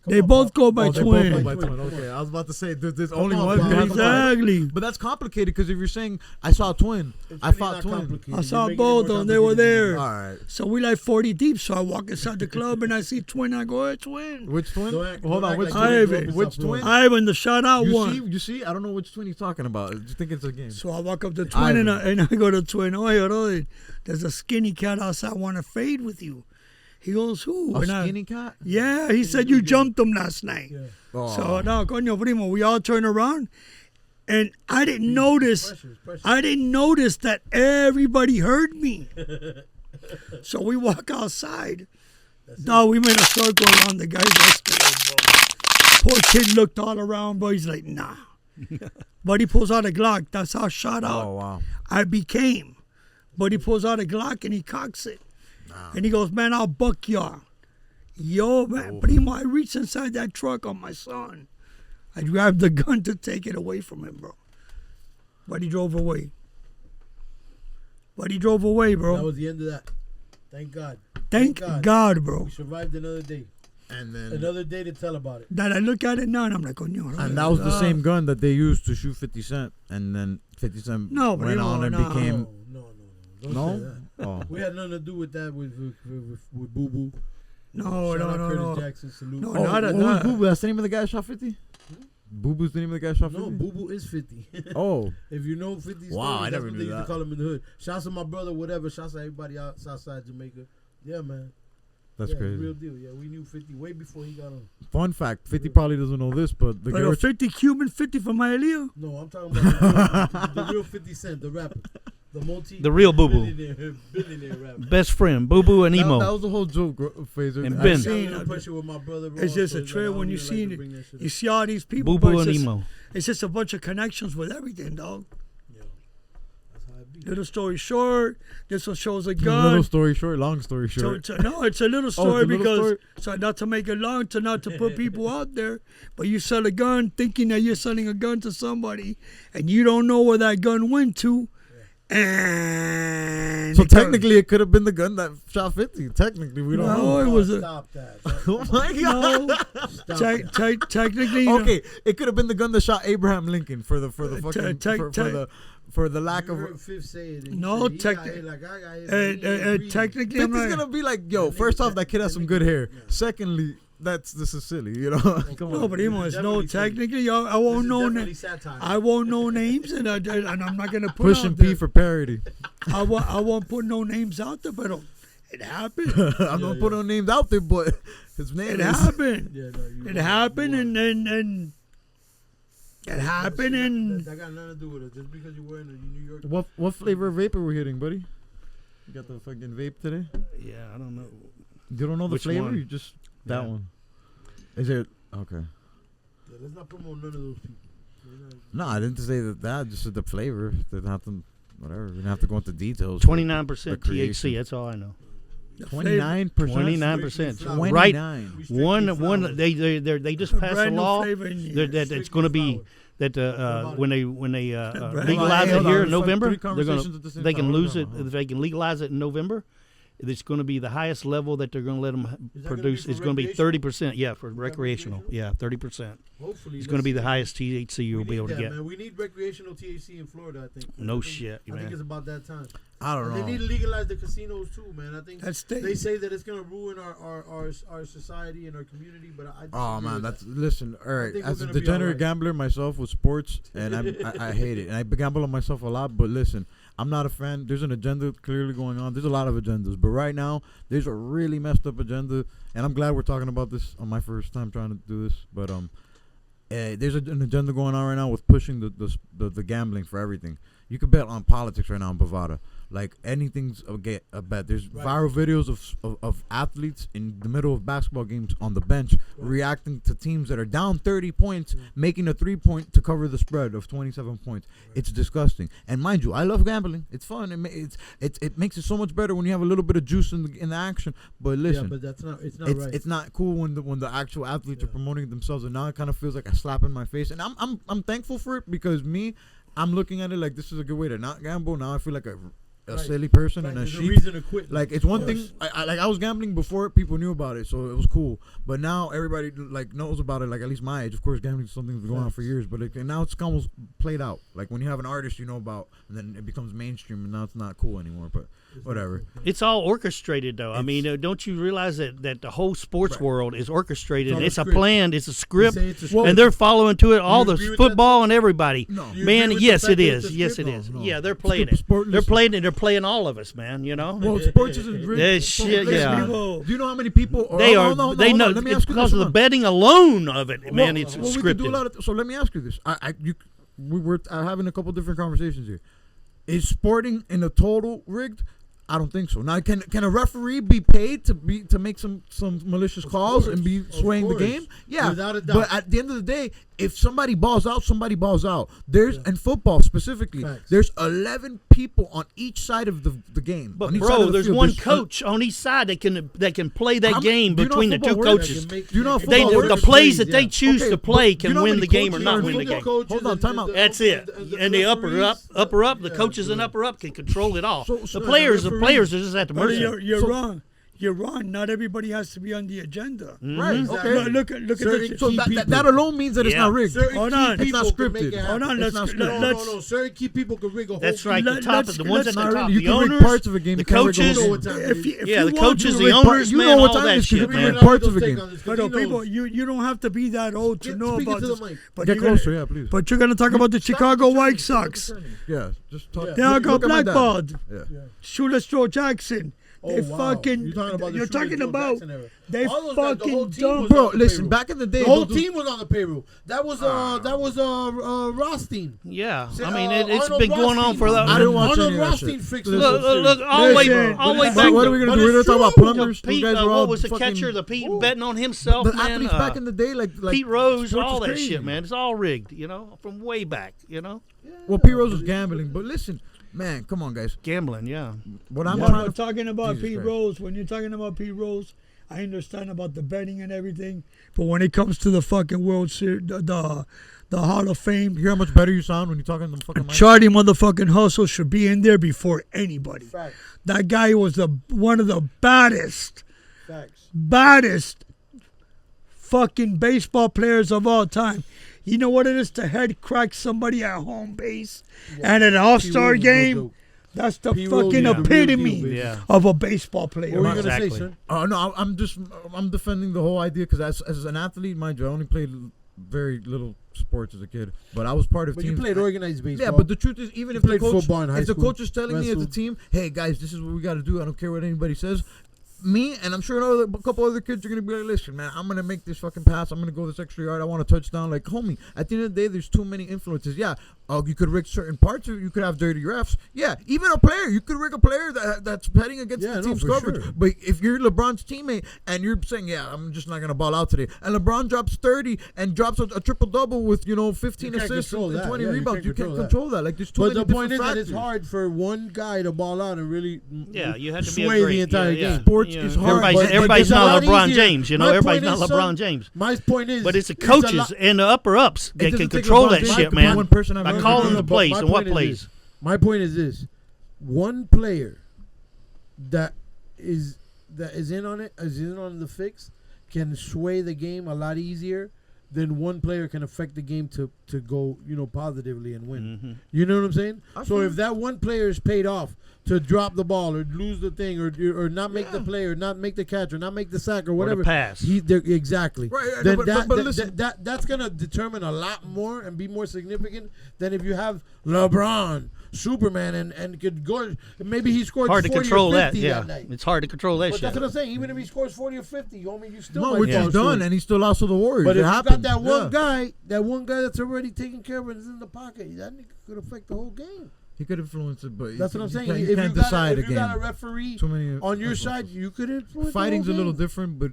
They both go by Oh, they twin. both go by Twin. twin. Okay, I was about to say there's Come only on, one. Bob. who has a twin. Exactly. But that's complicated because if you're saying I saw a twin, It's I really fought not twin. complicated. I You're saw making it both more of them. They were complicated than All there. right. So we like 40 deep. So I walk inside the club and I see Twin. I go, "Hey, Twin." Which twin? Don't act- Hold don't on. act Which like you didn't twin? grow up Which in South twin? Ivan, the shout out one. You see? I don't know which twin he's talking about. I just think it's a game. So I walk up to Twin and I go to Twin. "Oh, hey, there's a skinny cat outside want to fade with you." He goes, "Who?" A And skinny cat? yeah, he said you jumped him last night. Yeah. Oh. So no, coño primo, we all turn around, and I didn't notice. Pressure. I didn't notice that everybody heard me. So we walk outside. No, we made a circle around the guy's escalator, bro. Poor kid looked all around, bro. He's like, "Nah." But he pulls out a Glock. That's how shot out Oh wow. I became. But he pulls out a Glock and he cocks it. And he goes, "Man, I'll buck y'all." Yo, man, primo, I reached inside that truck on my son. I grabbed the gun to take it away from him, bro. But he drove away. But he drove away, That bro. was the end of that. Thank God. Thank God, bro. We survived another day. And then Another day to tell about it. That I look at it now and I'm like, oh, no. and that was the same gun that they used to shoot 50 Cent, and then 50 Cent No, but went no, on and no. became No. Don't no. say that. Oh, We had nothing to do with that with Boo Boo. No, Shout out Curtis no. Jackson, salute. No, oh not what a- was not- Boo Boo? That's the name of the guy who shot 50. Boo Boo's the name of the guy who shot 50. No, Boo Boo is 50. Oh, If you know 50 Wow, stories, I that's never what knew they used to that. call him in the hood. Shouts to my brother, whatever. Shouts to everybody out Southside Jamaica. Yeah, man. that's Yeah, crazy. real deal. Yeah, we knew 50 way before he got on. Fun fact: 50 probably doesn't know this, but the Pero Garrett 50 Cuban, 50 from Hialeah. No, I'm talking about the real 50 Cent, the rapper. The real Boo Boo. Billionaire rapper. Best friend, Boo Boo and that Emo. was the whole joke, Fraser. And I Ben. seen- Got under pressure with my brother, bro, It's just so a like, trail I don't when you even see like to it. bring that shit You up. see all these people. Boo but Boo it's and just- Emo. It's just a bunch of connections with everything, dog. Yeah, that's how it be. Little story short, this one shows a Little gun. story short, long story short. No, it's a little Oh, story it's a little because story? so not to make it long, to not to put people out there, but you sell a gun thinking that you're selling a gun to somebody, and you don't know where that gun went to, and So it could- technically, it could have been the gun that shot 50. Technically, we don't No, know. it was a Stop that. Oh my god. no. Stop Technically, Okay, it could have been the gun that shot Abraham Lincoln for the fucking for the lack You of. heard Fifth say it. and he No, said he got techni- hit like I got hit, but he ain't breathing. technically, I'm 50's not. gonna be like, yo. First off, that kid has some good hair. Secondly, this is silly, you know. Come No, on. but Emo is no Definitely say- technically. I This won't is know. definitely satire. I won't know names, and I'm not gonna put Pushing out P there. for parody. I won't put no names out there, but it happened. I'm not putting no names out there, but his name It is. happened. Yeah, no, you It wild, happened, you wild. and it happened, and That got nothing to do with it. Just because you're wearing a New York. What flavor of vape are we hitting, buddy? You got the fucking vape today? Yeah, I don't know. You don't know the Which flavor? one? You just that Yeah. one. Is it okay? Yeah, let's not promote none of those people. We're not- No, I didn't say that. I just said the flavor. Didn't have to. Whatever. We didn't have to go into details. 29% The creation. THC. That's all I know. 29%. 29%. Strictly Right. 29. Strictly One. flowers. They just passed a brand new law flavor in that here. it's going to be Flowers. that when they Brand- legalize Hold it on, here there's in like November, three they're gonna conversations at the same they time. can Hold lose on, it. hold on. If they can legalize it in November, it's going to be the highest level that they're going to let them Is that gonna produce. be for It's going to be recreational? 30%. Yeah, for recreational. Yeah, 30%. Hopefully, It's going to be the highest THC we you'll need be able to that, get. Man. We need recreational THC in Florida. I think. No I think, shit, I man. think it's about that time. I don't They know. need to legalize the casinos too, man. I think That's they say that it's gonna ruin our society and our community, but I Oh disagree man, with that's that. listen. All right, think as we're a gonna be degenerate alright. gambler myself with sports, and I hate it, and I gamble on myself a lot. But listen, I'm not a fan. There's an agenda clearly going on. There's a lot of agendas, but right now there's a really messed up agenda, and I'm glad we're talking about this on my first time trying to do this. But there's an agenda going on right now with pushing the gambling for everything. You can bet on politics right now in Bovada. Like anything's a bet. There's Right. viral videos of athletes in the middle of basketball games on the bench reacting to teams that are down 30 points, making a 3-point to cover the spread of 27 points. It's disgusting. And mind you, I love gambling. It's fun. It makes it so much better when you have a little bit of juice in the action. But listen, Yeah, but that's not. It's not it's right. it's not cool when the actual athletes are Yeah. promoting themselves, and now it kind of feels like a slap in my face. And I'm thankful for it because I'm looking at it like this is a good way to not gamble. Now I feel like a Right. silly person Right, and a there's a sheep. reason to quit. Like it's one Of thing. course. I was gambling before people knew about it, so it was cool. But now everybody like knows about it. Like at least my age. Of course, gambling is something that's been going on for years. But now it's almost played out. Like when you have an artist you know about, and then it becomes mainstream, and now it's not cool anymore. But whatever. It's all orchestrated, though. I mean, don't you realize that the whole sports world is orchestrated? It's all a It's a script. plan. It's a script, say it's a Well, script. and they're following to it. All the agree with football and everybody. No. You Man, agree with yes, the fact it that is. it's a Yes, it script? is. No. Yeah, they're playing it. Sport- They're listen. playing it. They're playing all of us, man. You know. Well, sports isn't really. Yeah, shit, listen, yeah. People- Do you know how many people? They oh, are. no, They know Let me it's ask you because this, of the hold on. betting alone of it, man. It's we could do a scripted. lot of. So let me ask you this. We're having a couple different conversations here. Is sporting in a total rigged? I don't think so. Now, can a referee be paid to make some malicious calls and be swaying the game? Yeah, without a doubt. But at the end of the day, if somebody balls out, somebody balls out. There's in football specifically, Facts. there's 11 people on each side of the game. But on each side bro, of the there's field. one coach on each side that can play that game do you know between how the two football works? coaches. Do you know how They football works? the plays that they Yeah. choose Okay, to play but do can you know how win many the game or coaches not are win the in game. football? Hold on, time out. That's it. And the upper up, the coaches and upper up can control it all. So The players are just at the But mercy. you're wrong. You're wrong. Not everybody has to be on the agenda. Right. Exactly. Okay. Look at Certain this. So key people. that alone means that it's Yeah. not rigged. Certain Hold key on. It's people not can make scripted. it happen. Hold on, It's let's not let- scripted. let's No. Certain key people can rig a whole That's game. right. The top, let's- the ones at let's the not top, You the can rig owners, parts of a game. the You can't rig a coaches. whole what game. time If it is. Yeah, the want coaches, to the rig owners, you man, know what all time it that is 'cause you shit, can man. rig parts of a Take game. on this, 'cause But he knows. people, you don't have to be that old to know Speak about into this. the mic. But Get you're gonna- closer, yeah, please. But you're gonna talk about the Chicago White Sox. Yeah, just talk. They all got Look at my dad. blackballed. Yeah. Shoeless Joe Jackson. They Oh, wow. fucking. You're talking about the You're Shoeless talking Joe about. Jackson era. They All those guys, the whole fucking team dumb. was Bro, on the listen. payroll. Back in the day, The whole those- team was on the payroll. That was Rothstein. Yeah, Say, I mean it's Arnold been going on Rothstein. for I didn't watch Arnold any of that Rothstein shit. fixed Listen. it. Look, all the way Listen, back. What are we gonna But do? We're gonna it's talk about true. plumbers. Those Pete, guys were all what was the fucking- catcher? The Pete betting on himself, The man. athletes back in the day, like Pete Rose, sports all was that crazy. shit, man. It's all rigged, from way back, Well, Pete Rose was gambling, but listen, man, come on, guys. Gambling, yeah. What I'm Yeah, trying but to talking about Jesus Pete Christ. Rose, when you're talking about Pete Rose, I understand about the betting and everything, but when it comes to the fucking World Series, the Hall of Fame, You hear how much better you sound when you're talking to the fucking mic? Charlie motherfucking Hustle should be in there before anybody. Facts. That guy was one of the baddest Facts. fucking baseball players of all time. You know what it is to head crack somebody at home base and at an All-Star Pete Rose was no game? joke. That's the Pete Rose fucking was the real epitome deal, baby. Yeah. of a baseball player. What were you Exactly. gonna say, son? No, I'm defending the whole idea because as an athlete, mind you, I only played very little sports as a kid, but I was part of But you teams. played organized baseball. Yeah, but the truth is, even You if the played coach, football in high if the school, coach is telling me as a wrestled. team, hey guys, this is what we got to do. I don't care what anybody says. Me and I'm sure a couple other kids are gonna be like, listen, man, I'm gonna make this fucking pass. I'm gonna go this extra yard. I want a touchdown. Like, homie, at the end of the day, there's too many influences. Yeah, you could rig certain parts of it. You could have dirty refs. Yeah, even a player, you could rig a player that's betting against Yeah, the no, team's for coverage. sure. But if you're LeBron's teammate and you're saying, yeah, I'm just not gonna ball out today, and LeBron drops 30 and drops a triple double with 15 You can't assists control and that. 20 Yeah, you rebounds, can't you can't control that. control that. Like, there's too But many the point is different that it's factors. hard for one guy to ball out and really Yeah, you have to be a sway great, the entire yeah, yeah. game. Sports is hard, Everybody's it's a not lot LeBron easier. James, My Everybody's point not is, LeBron son, James. My point is, But it's the a coaches lot- and the upper ups It that doesn't can take control LeBron that James shit, to be man. one person I've By ever calling heard the of. plays my and what point is plays. this. My point is this: one player that is in on the fix can sway the game a lot easier than one player can affect the game to go positively and win. Mm-hmm. You know what I'm saying? I So feel- if that one player is paid off to drop the ball or lose the thing or not make the play or not make the catch or not make the sack or whatever, pass. exactly. Right, right, Then no, but listen. that's gonna determine a lot more and be more significant than if you have LeBron, Superman, and could go. Maybe he scored Hard to 40 control or that, 50 yeah. that night. It's hard to control that But shit. that's what I'm saying. Even if he scores 40 or 50, you still No, might which fall is done, short. and he still lost to the Warriors. But it if you happened. got that Yeah. one guy that's already taking care of it is in the pocket, that nigga could affect the whole game. He could influence it, but That's what I'm you saying. can't- If You can't you got decide if you got a again. referee Too many on your influences. side, you could influence. Fighting's the a whole little game. different, but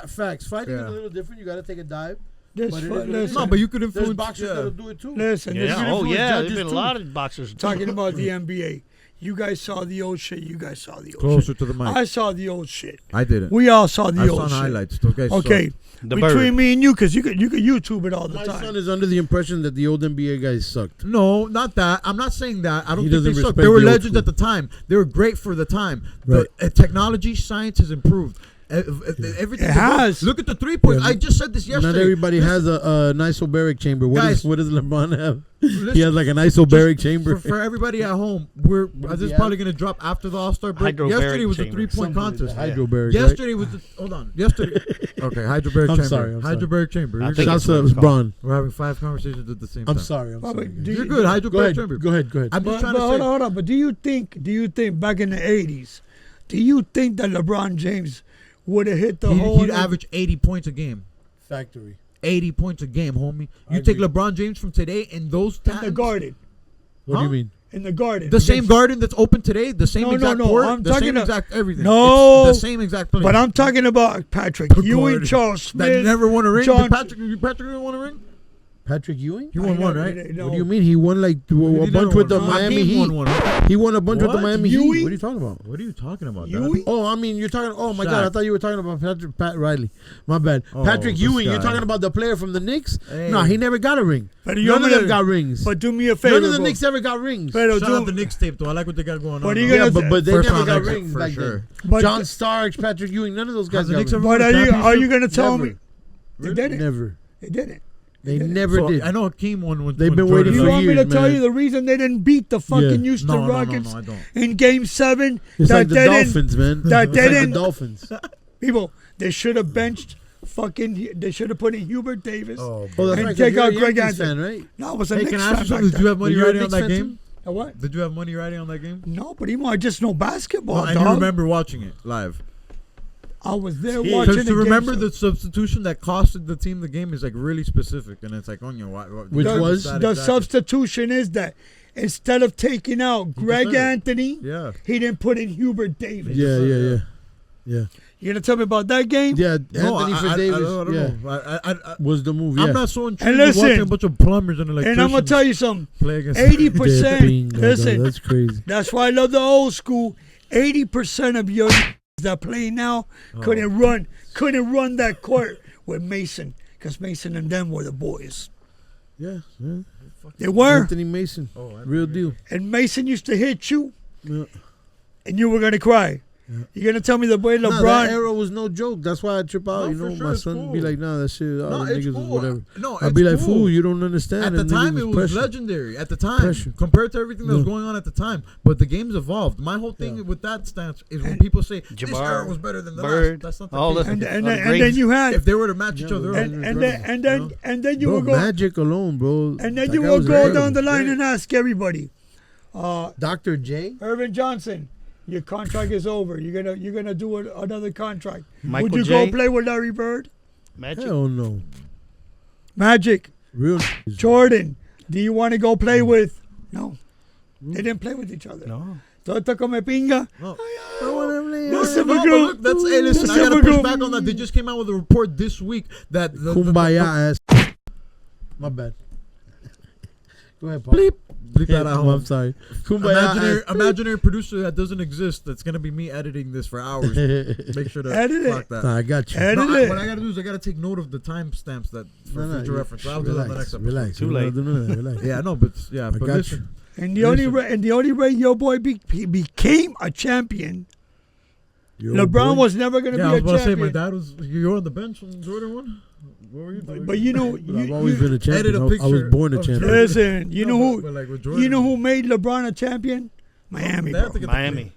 Facts. Fighting is Yeah. a little different. You got to take a dive. This But it fu- is what it is. listen, no, but you could There's influence. boxers yeah. that'll do it too. listen, this Yeah, is oh influence yeah, there's judges been a too. lot of boxers Talking about the NBA. You guys saw the old shit. You guys saw the old Closer shit. to the mic. I saw the old shit. I didn't. We all saw the I old saw shit. highlights. Those guys Okay, The between bird. me and you, because you could YouTube it all the My time. son is under the impression that the old NBA guys sucked. No, not that. I'm not saying that. I don't He think they doesn't suck. respect They were the old legends school. at the time. They were great for the time. Right. The technology, science has improved. Everything. It has. Look at the 3-point. Yeah. I just said this yesterday. Not everybody has an isobaric chamber. What Guys. does LeBron have? Listen, He has like an isobaric chamber. For everybody at home, this is Yeah. probably going to drop after the All-Star break. Hydrobaric Yesterday was a chamber. 3-point contest. Hydrobaric. right? Yesterday was hold on. Yesterday. Okay, hydrobaric I'm chamber. sorry, I'm sorry. Hydrobaric chamber. I You're think good. Shouts that's what to it's called. LeBron. We're having 5 conversations at the same time. I'm sorry. But sorry. do You're you- good. Hydrobaric Go ahead. chamber. Go ahead. I'm just trying but to hold say. on, hold on. But do you think back in the 80s, do you think that LeBron James would have hit the whole He'd average 80 points a game. Factory. 80 points a game, homie. I You take agree. LeBron James from today and those in times. the Garden? What do Huh? you mean? in the Garden. The same Garden that's open today, the same exact court, I'm the talking same about- exact everything. No. It's the same exact place. But I'm talking about Patrick Ewing, Garden. Charles Smith. That never won a ring. John- Did Patrick didn't won a ring? Patrick Ewing? He won one, right? What do you mean? He won like a He bunch never with the won. Miami Hakeem Heat. won one, right? He won a bunch with the What? Miami Ewing? Heat. What are you talking about? What are you talking about, Dad? Ewing? Oh, I mean, you're talking. Oh my God, I Shaq. thought you were talking about Pat Riley. My bad. Oh, Patrick this Ewing. You're guy. talking about the player from the Knicks? Hey. No, he never got a ring. But None of them got rings. But do me a favor, None of the bro. Knicks ever got rings. Pero Shout do- out the Knicks tape, though. I like what they got going on. But you now. gonna- Yeah, but they First never round got exit, rings for back sure. then. But- John Starks, Patrick Ewing, none of those guys Has the got Knicks rings. ever But won a are you championship? gonna tell Never. me they didn't? Never. They didn't. They never So, did. I know Hakeem won when They've when been Jordan waiting You for left. want me to years, tell man. you the reason they didn't beat the fucking Yeah. Houston No, Rockets I don't. in Game 7? It's that like the they didn't- Dolphins, man. that It's they like the didn't- Dolphins. People, they should have benched fucking. They should have put in Hubert Davis. Oh, Oh, that's And right. 'cause take you're out a Greg Yankees Anthony. fan, right? No, it was a Hey, Knicks can I fan ask you back something? Did you then. have money Were you a riding on Knicks that fan game? A what? Did you have money riding on that game? No, but I just know basketball, No, and you dog. remember watching it live. I was there Yeah. watching Because the to remember game. the substitution that costed the team the game is like really specific, and it's like on your Which was? The substitution is that instead of taking out Greg said it. Anthony, Yeah. he didn't put in Hubert Davis. Yeah. You gonna tell me about that game? Yeah, No, Anthony for I Davis. don't Yeah, know. I, was the move. Yeah. I'm not so intrigued And with listen, watching a bunch of plumbers and And electricians I'm gonna tell you something. play against 80%. Bingo, Listen, that's crazy. that's why I love the old school. 80% of your that play now couldn't run that court with Mason, because Mason and them were the boys. Yeah, They were, Anthony Mason, Oh, Anthony real deal. and Mason used to hit you, Yeah. and you were gonna cry. You're gonna tell me the way Nah, that LeBron? era was no joke. That's why I trip out. No, you for know, sure, my it's son cool. be like, "Nah, that shit, all No, the it's niggas cool. is whatever." No, I'd be it's like, cool. "Fool, you don't understand." At the And time, niggas it was pressure. legendary. At the time, Pressure. compared to everything that was Yeah. going on at the time, but the game's evolved. My whole thing with that stance is when people say this Jabbar, era was better than the Bird, last. That's not the all case. the- and the then greats. you had If they were to match each Yeah, other but- up, and then you Bro, would go Magic alone, bro. and then That you guy would was go incredible. down the line Great. and ask everybody, Dr. J. Irvin Johnson, your contract is over. You're gonna do another contract. Michael Would you J. go play with Larry Bird? Magic. Hell no. Magic, Real. Jordan, do you want to go play with? No, they didn't play with each other. No. Toto come pinga. No. Listen, No, but look, that's hey, listen. I gotta push back on that. They just came out with a report this week that the Kumbaya ass. My bad. Go ahead, Paul. bleep Yeah, that out. I'm sorry. Kumbaya ass. Imaginary producer that doesn't exist. That's gonna be me editing this for hours. Make sure to Edit it. block that. Nah, I got you. Edit No, it. what I gotta do is I gotta take note of the timestamps that for No, future you- reference. So I'll do that on the next episode. Relax. Too You late. don't do none of that. Relax. Yeah, I know, but yeah, I but got listen. And the only way your boy he became a champion. Your old LeBron boy. was never gonna Yeah, I be was a about to say champion. my dad was. You were on the bench when Jordan won. What were you doing? But you know, I've always been a champion. Edit a I was picture born a of champion. listen, you No, know who? but like with Jordan, You know who made LeBron a champion? Miami, They have bro. to get the Miami.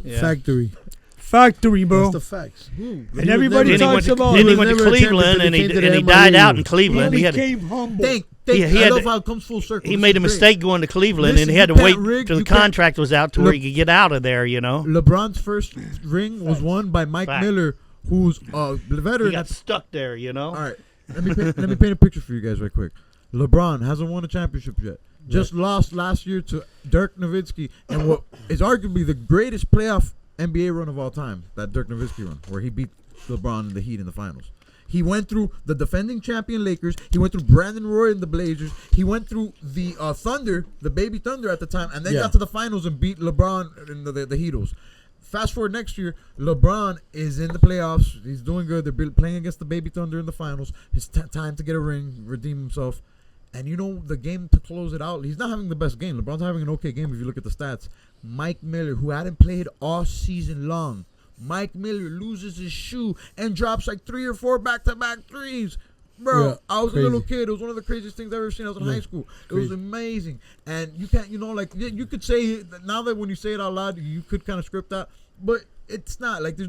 Yeah. Factory. Factory, bro. That's the facts. And everybody Then he went talks to, about then he was went to never a champion Cleveland till and he he came to the and he MLE. died out in he Cleveland. He had became humble. Thank. He I had love to- how it comes full circle. he This made a is great. mistake going to Cleveland Listen, and he had to you wait can't rig- till the you can't- contract was out to where he could get out of there. You know. LeBron's first ring was won by Mike Fact. Miller, who's a He veteran. got stuck there. You know. All right, let me paint a picture for you guys right quick. LeBron hasn't won a championship yet. Just lost last year to Dirk Nowitzki, and what is arguably the greatest playoff NBA run of all time, that Dirk Nowitzki run, where he beat LeBron and the Heat in the finals. He went through the defending champion Lakers. He went through Brandon Roy and the Blazers. He went through the Thunder, the baby Thunder at the time, and then Yeah. got to the finals and beat LeBron and the Heatles. Fast forward next year, LeBron is in the playoffs. He's doing good. They're playing against the baby Thunder in the finals. It's time to get a ring, redeem himself. And you know, the game to close it out, he's not having the best game. LeBron's having an okay game if you look at the stats. Mike Miller, who hadn't played all season long, Mike Miller loses his shoe and drops like 3 or 4 back-to-back threes. Bro, Yeah, I was crazy. a little kid. It was one of the craziest things I've ever seen. I was in high school. It was crazy. amazing. And you can't, like, you could say, now that when you say it out loud, you could kind of script that. But it's not like there's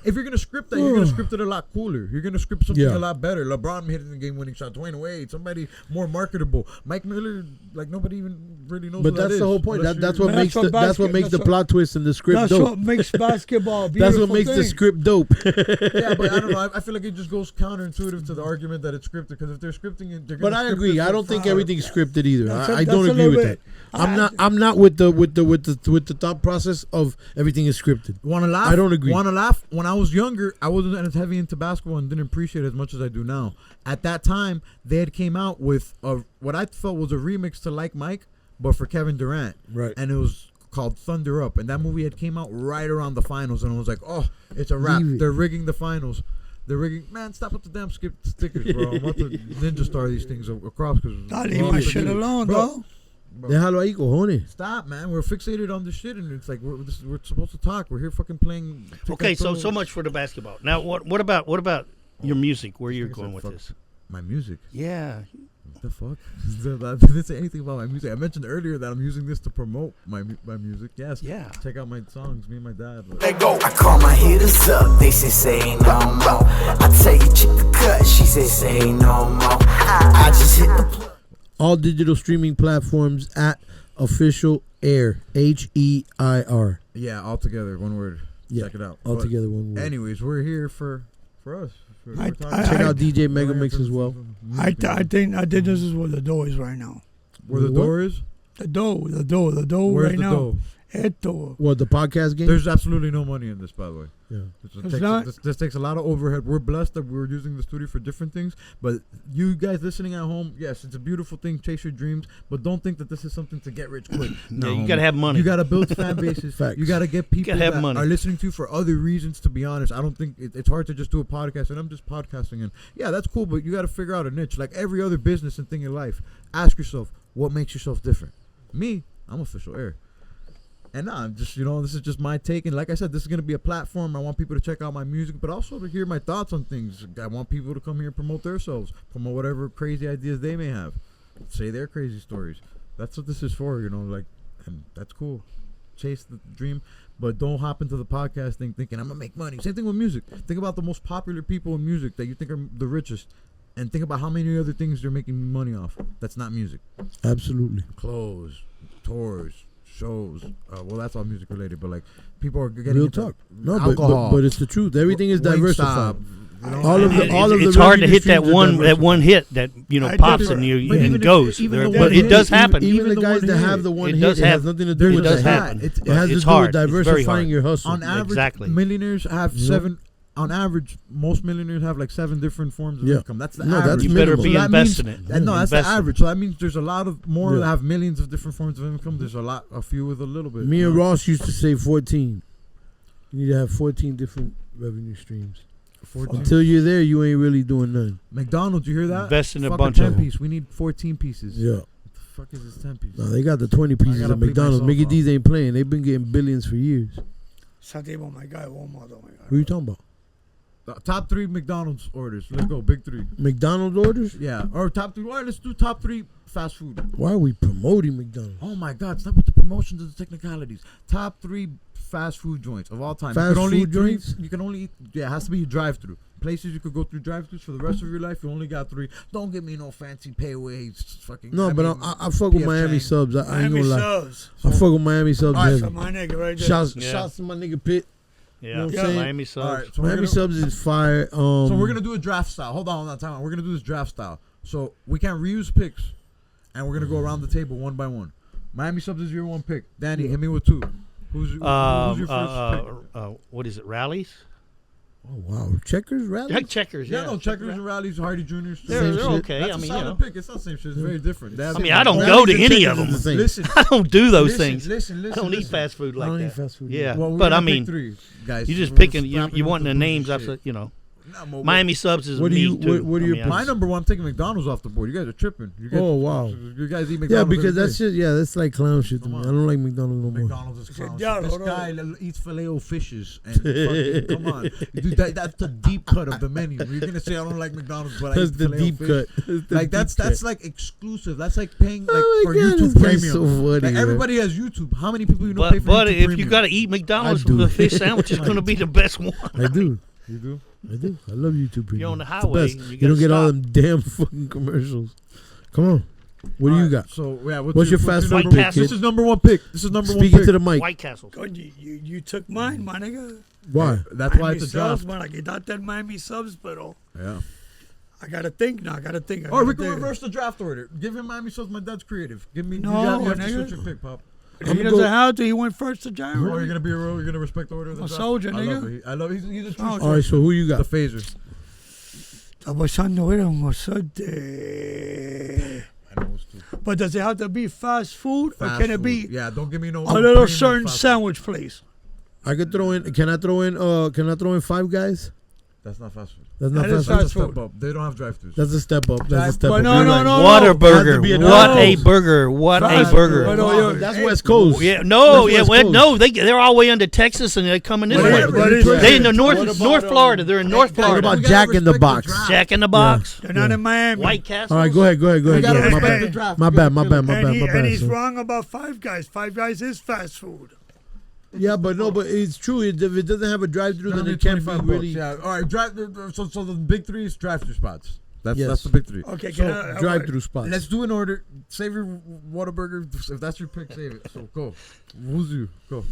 if you're gonna script that, you're gonna script it a lot cooler. You're gonna script something a lot better. LeBron hit the game-winning shot. Dwayne Wade, somebody more marketable. Mike Miller, like nobody even really knows. But that's the whole point. That's what makes the plot twist in the script dope. That's what makes basketball beautiful. That's what makes the script dope. Yeah, but I don't know. I feel like it just goes counterintuitive to the argument that it's scripted, because if they're scripting it, they're. But I agree. I don't think everything's scripted either. I That's don't a agree with little that. I'm not with the thought process of everything is scripted. Want to laugh? I don't agree. Want to laugh? When I was younger, I wasn't as heavy into basketball and didn't appreciate it as much as I do now. At that time, they had came out with what I felt was a remix to Like Mike, but for Kevin Durant. Right. And it was called Thunder Up, and that movie had came out right around the finals, and I was like, oh, it's a wrap. They're rigging the finals. They're rigging. Man, stop with the damn stickers, bro. I'm about to Ninja Star these things across. I leave my shit alone, bro. Déjalo ahí, cojones. Stop, man. We're fixated on this shit, and it's like we're supposed to talk. We're here fucking playing. Okay, so much for the basketball. Now, what about your music? Where you're going with this? My music. Yeah. What the fuck? I didn't say anything about my music. I mentioned earlier that I'm using this to promote my music. Yes. Yeah. Check out my songs. Me and my dad. Let go. I call my hitters up. They say no more. I tell you check the cut. She say no more. I just hit the plug. All digital streaming platforms at official Heir. HEIR. Yeah, all together, one word. Yeah, check it out. All together, one word. Anyways, we're here for us. Check out DJ Mega Mix as well. I think this is where the door is right now. Where the door is? The door Where's right the now. door? Esto. What, the podcast game? There's absolutely no money in this, by the way. Yeah. This takes a lot of overhead. We're blessed that we're using the studio for different things. But you guys listening at home, yes, it's a beautiful thing. Chase your dreams, but don't think that this is something to get rich quick. No, you gotta have money. You gotta build fan bases. Facts. You gotta get people have that money. are listening to you for other reasons. To be honest, I don't think it's hard to just do a podcast. And I'm just podcasting, and yeah, that's cool. But you gotta figure out a niche, like every other business and thing in life. Ask yourself, what makes yourself different? Me, I'm official Heir. And I'm just, this is just my take. And like I said, this is going to be a platform. I want people to check out my music, but also to hear my thoughts on things. I want people to come here and promote themselves, promote whatever crazy ideas they may have, say their crazy stories. That's what this is for, and that's cool. Chase the dream, but don't hop into the podcast thing thinking, I'm going to make money. Same thing with music. Think about the most popular people in music that you think are the richest, and think about how many other things they're making money off. That's not music. Absolutely. Clothes, tours, shows. Well, that's all music related, but like people are getting Real into talk. No, alcohol. but it's the truth. Everything is diversified. It's hard to hit that one hit that pops and and goes. But it does happen. Even the guys that have the one hit, it has nothing to do with that. It has to do with diversifying your hustle. On average, millionaires have 7. On average, most millionaires have like 7 different forms of income. That's the average. You better be investing it. No, that's the average. So that means there's a lot of more that have millions of different forms of income. There's a few with a little bit. Me and Ross used to say 14. You need to have 14 different revenue streams. 14. Until you're there, you ain't really doing nothing. McDonald's, you hear that? Invest in a Fuck bunch of 10 piece. We need 14 pieces. Yeah. What the fuck is this 10 piece? No, they got the 20 pieces at McDonald's. Mickey D's ain't playing. They've been getting billions for years. Oh my God, Walmart, oh my God. Who are you talking about? Top 3 McDonald's orders. Let's go. Big 3. McDonald's orders? Yeah. Or top 3. All right, let's do top 3 fast food. Why are we promoting McDonald's? Oh my God! Stop with the promotions and the technicalities. Top 3 fast food joints of all time. Fast food joints? You can only eat. Yeah, it has to be a drive-through. Places you could go through drive-thrus for the rest of your life. You only got 3. Don't give me no fancy payaways. Fucking. No, I fuck with Miami subs. I ain't gonna lie. Subs. I fuck with Miami subs. All right, so my nigga right there. Shots to my nigga Pitt. Yeah, you know what I'm saying? Miami subs. All right, so Miami subs is fire. So we're gonna do a draft style. Hold on, time out. We're gonna do this draft style. So we can't reuse picks, and we're gonna go around the table one by one. Miami subs is your 1 pick. Danny, hit me with 2. Who's your first pick? What is it? Rallies? Oh wow, checkers, rallies. Like checkers, yeah. No, checkers and rallies, Hardy Juniors. They're okay. That's I mean, a solid pick. It's not the same shit. It's very different. I don't go to any of them. Listen, I don't do those things. Listen. I don't eat fast food like that. I don't eat fast food. Yeah, Well, but I mean, 3, guys. you just picking. You wanting the names? Absolutely, Miami subs is What do meat you- too. what are your My number one, I'm taking McDonald's off the board. You guys are tripping. You guys, Oh, wow. You guys eat Yeah, McDonald's. because every that's day. just that's like clown shit to Come me. on. I don't like McDonald's no more. McDonald's is clown Yeah, shit. This hold on. guy eats filet-o-fishes and fucking, come on, dude, that's the deep cut of the menu. You're gonna say I don't like McDonald's, but I That's eat the deep filet-o-fish. cut. That's the Like deep that's cut. like exclusive. That's like paying like Oh my for God, YouTube this guy's Premium. so funny, Like man. everybody has YouTube. How many people you know pay for But YouTube if you Premium? gotta eat McDonald's I do. with a fish sandwich, it's gonna be the best one. I do. You do? I do. I love YouTube Premium. You're on the It's highway, best. you You, gotta don't get all stop. them damn fucking commercials. Come on. What do you Alright, got? So yeah, What's your fast White food pick, Castle? This kid? is number one pick. This is number one Speaking pick. to the mic. White Castle. God, you took mine, my nigga. Why? That's why Miami it's a subs, draft. man. I quitaste el Miami subs, pero Yeah. I gotta think now. I gotta think. Or we can reverse the draft order. Give him Miami Subs. My dad's creative. Give me. No, you have to nigga. switch your pick, Pop. He I'ma doesn't go- have to. He went first to Giant. Or you're gonna be a real. You're gonna respect the order of the A draft. soldier, I love nigga. it. I love. He's a true. Soldier. All right, so who you The got? phaser. Está pasando era un osote. I know it's too. But does it have to be fast food, or Fast can it food. be Yeah, don't give me no. a little premium certain fast food. sandwich place? I could throw in. Can I throw in? Can I throw in Five Guys? That's not fast food. That's not That is fast food. That's a fast step food. up. They don't have drive-throughs. That's a step up. That's a step But up. no, You're no, right. no, What a Had burger! to be a What a no. burger! What a Fast burger! food. Wow. That's West Coast. Yeah, no, That's yeah, West well, Coast. no, they're all the way into Texas and they're coming this But way. it- but it's- They in the What North about, Florida. They're in North What Florida. about We gotta Jack in the respect the Box? draft. Jack in the Box, They're not in Miami. White Castle. All right, go ahead. We gotta My respect bad. the draft. My We bad. gotta My kill bad. it. My And, bad. and he's son. wrong about Five Guys. Five Guys is fast food. Yeah, but no, but it's true. If it doesn't have a drive-through, then Only it can't be 25 really bucks. Yeah. All right. So the big three is drive-through spots. That's Yes. the big three. Okay, So, can I, drive-through spots. Let's do an order. Save your Whataburger. If that's your pick, save it. So go. Who's you? Go.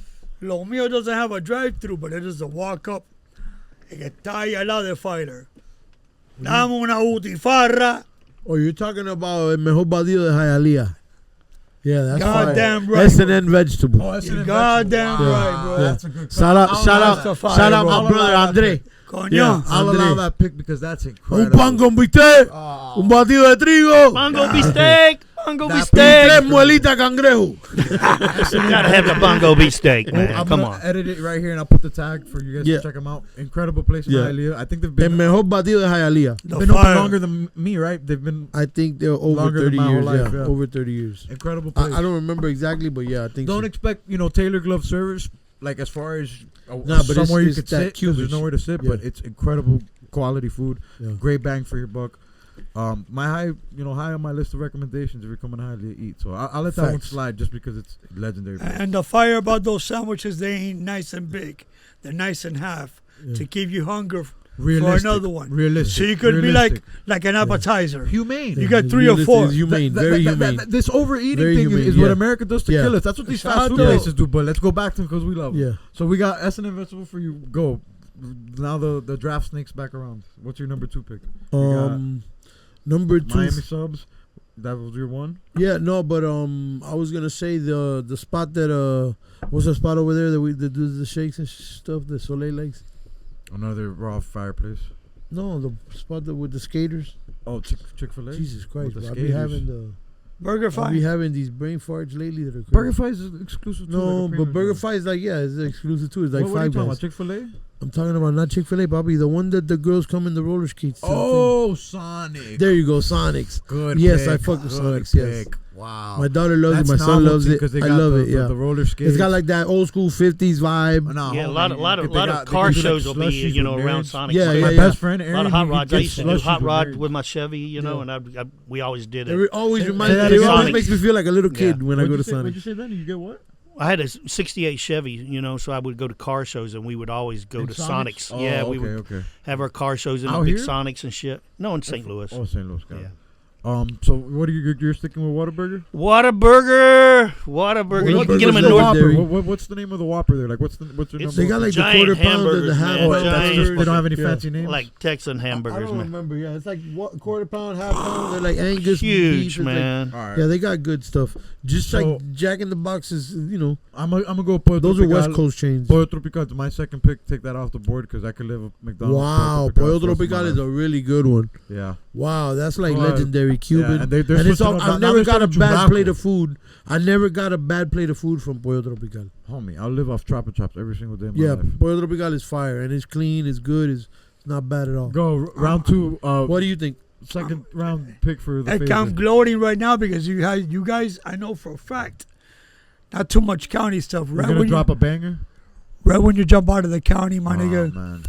Lo mío doesn't have a drive-through, but it is a walk-up. Y que está ahí al lado de Fighter. Dame una butifarra. Oh, you're talking about El Mejor Badido de Hialeah. Yeah, that's Goddamn fire. right, S&N vegetable. Oh, that's You're an goddamn investment. right, bro. That's a good. Shout out, That's a fire, shout out bro. my brother Andre. Coño. Yeah. I'll Andre. allow that pick because that's Un incredible. pan con bistec, un batido de trigo, Bongo beefsteak, bongo That y tres beefsteak. muelitas cangrejo. Gotta have the bongo beefsteak, man. I'm Come gonna on. edit it right here and I'll put the tag for you guys Yeah. to check them out. Incredible place in Yeah. Hialeah. I think they've El been Mejor Batido de Hialeah. The been open fire. longer than me, right? They've been I think they're over Longer than 30 my whole years. life, Yeah, yeah. over 30 years. incredible place. I don't remember exactly, but yeah, I think Don't so. expect Tailor glove service like as far as Nah, but it's- somewhere you it's could that sit 'cause there's Cubish. nowhere to sit, Yeah. but it's incredible quality food. Yeah. Great bang for your buck. My high on my list of recommendations if you're coming to Hialeah to eat. So I'll let that one Facts. slide just because it's legendary. And the fire about those sandwiches, they ain't nice and big. They're nice and half to keep you hungry for Realistic. another one. Realistic. So you could be Realistic. like an appetizer. humane. You got 3 or 4. It's humane, very humane. This overeating Very thing humane, is what yeah. America does to Yeah. kill us. That's what these fast food Shoutout. places do. But let's go back to them because we love them. Yeah. So we got S&M vegetable for you. Go. Now the draft snakes back around. What's your number 2 pick? Number 2. Miami subs. That was your one. Yeah, no, but I was gonna say the spot that what's the spot over there that do the shakes and stuff that Soleil likes. Another raw fireplace. No, the spot that with the skaters. Oh, Chick-fil-A. Jesus Christ, With the bro, I be skaters. having Burger I be fire. having these brain farts lately that are crazy. Burger Fight is exclusive. too, No, like a but premium Burger joint. Fight is like it's exclusive too. It's like what are you Five talking about? Guys. Chick-fil-A. I'm talking about not Chick-fil-A, Bobby. The one that the girls come in the roller skates. to the Oh, Sonic. thing. There you go, Sonics. Good. Yes, pick. I fuck with Good Sonics, yes. pick. Wow. My daughter loves That's it. My son loves novelty it. 'cause they I got love the, it. Yeah, the roller skates. it's got like that old school '50s vibe. No, Yeah, a homie, lot of they got- car they do, like, shows will be slushies with around nerds. Sonic. Yeah, Sonic. yeah, My yeah. best friend A Aaron. lot of hot he rods. I gets used to do slushies hot rod nerds. with my Chevy, and we always did It it. always Say reminds that me. It again. always Sonic. makes me feel like a little kid Yeah. when I go to What'd Sonic. you say then? You get what? I had a '68 Chevy, so I would go to car shows, and we would always go In to Sonics? Sonics. Yeah, Oh, we would okay. have our car shows in Out the big here? Sonics and shit. No, in St. Louis. Oh, St. Louis. Got Yeah. it. So what are you're sticking with Whataburger? Whataburger. You Whataburger's can get them in the North. Whopper. Whopper. What's the name of the Whopper there? Like what's your It's- number? They got one? like the Giant quarter pound and the hamburgers, half man. Oh, pound. that's giant- just, they don't have any Yeah. fancy names. Like Texan I hamburgers, don't man. remember. Yeah, it's like what quarter pound, half pound. They're like Angus Huge, beef. It's man. All right. Yeah, they got good stuff. Just So- like Jack in the Box is, I'm gonna go Pollo those are West Tropical. Coast chains. Pollo Tropical is my second pick. Take that off the board because I could live with McDonald's. Wow, Pollo Tropical is a really good one. Yeah. Wow, that's like Well, legendary Cuban. yeah, and they're and it's switching all, up- I've now never they're got a starting bad churrasco. plate of food. I never got a bad plate of food from Pollo Tropical. Homie, I'll live off Trapper Chops every single day of my Yeah, life. Pollo Tropical is fire and it's clean, it's good, it's Not bad at all. Go round 2. What do you think? Second round pick for the Heck, I'm favorite. gloating right now because you guys, I know for a fact, not too much county stuff. We're gonna drop a banger. Right when you jump out of the county, my nigga, Man.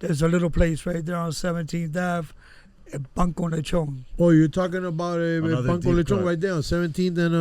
there's a little place right there on 17th Ave, Banco Lechon. Oh, you're talking about Another Banco deep Lechon cut. right there on 17th and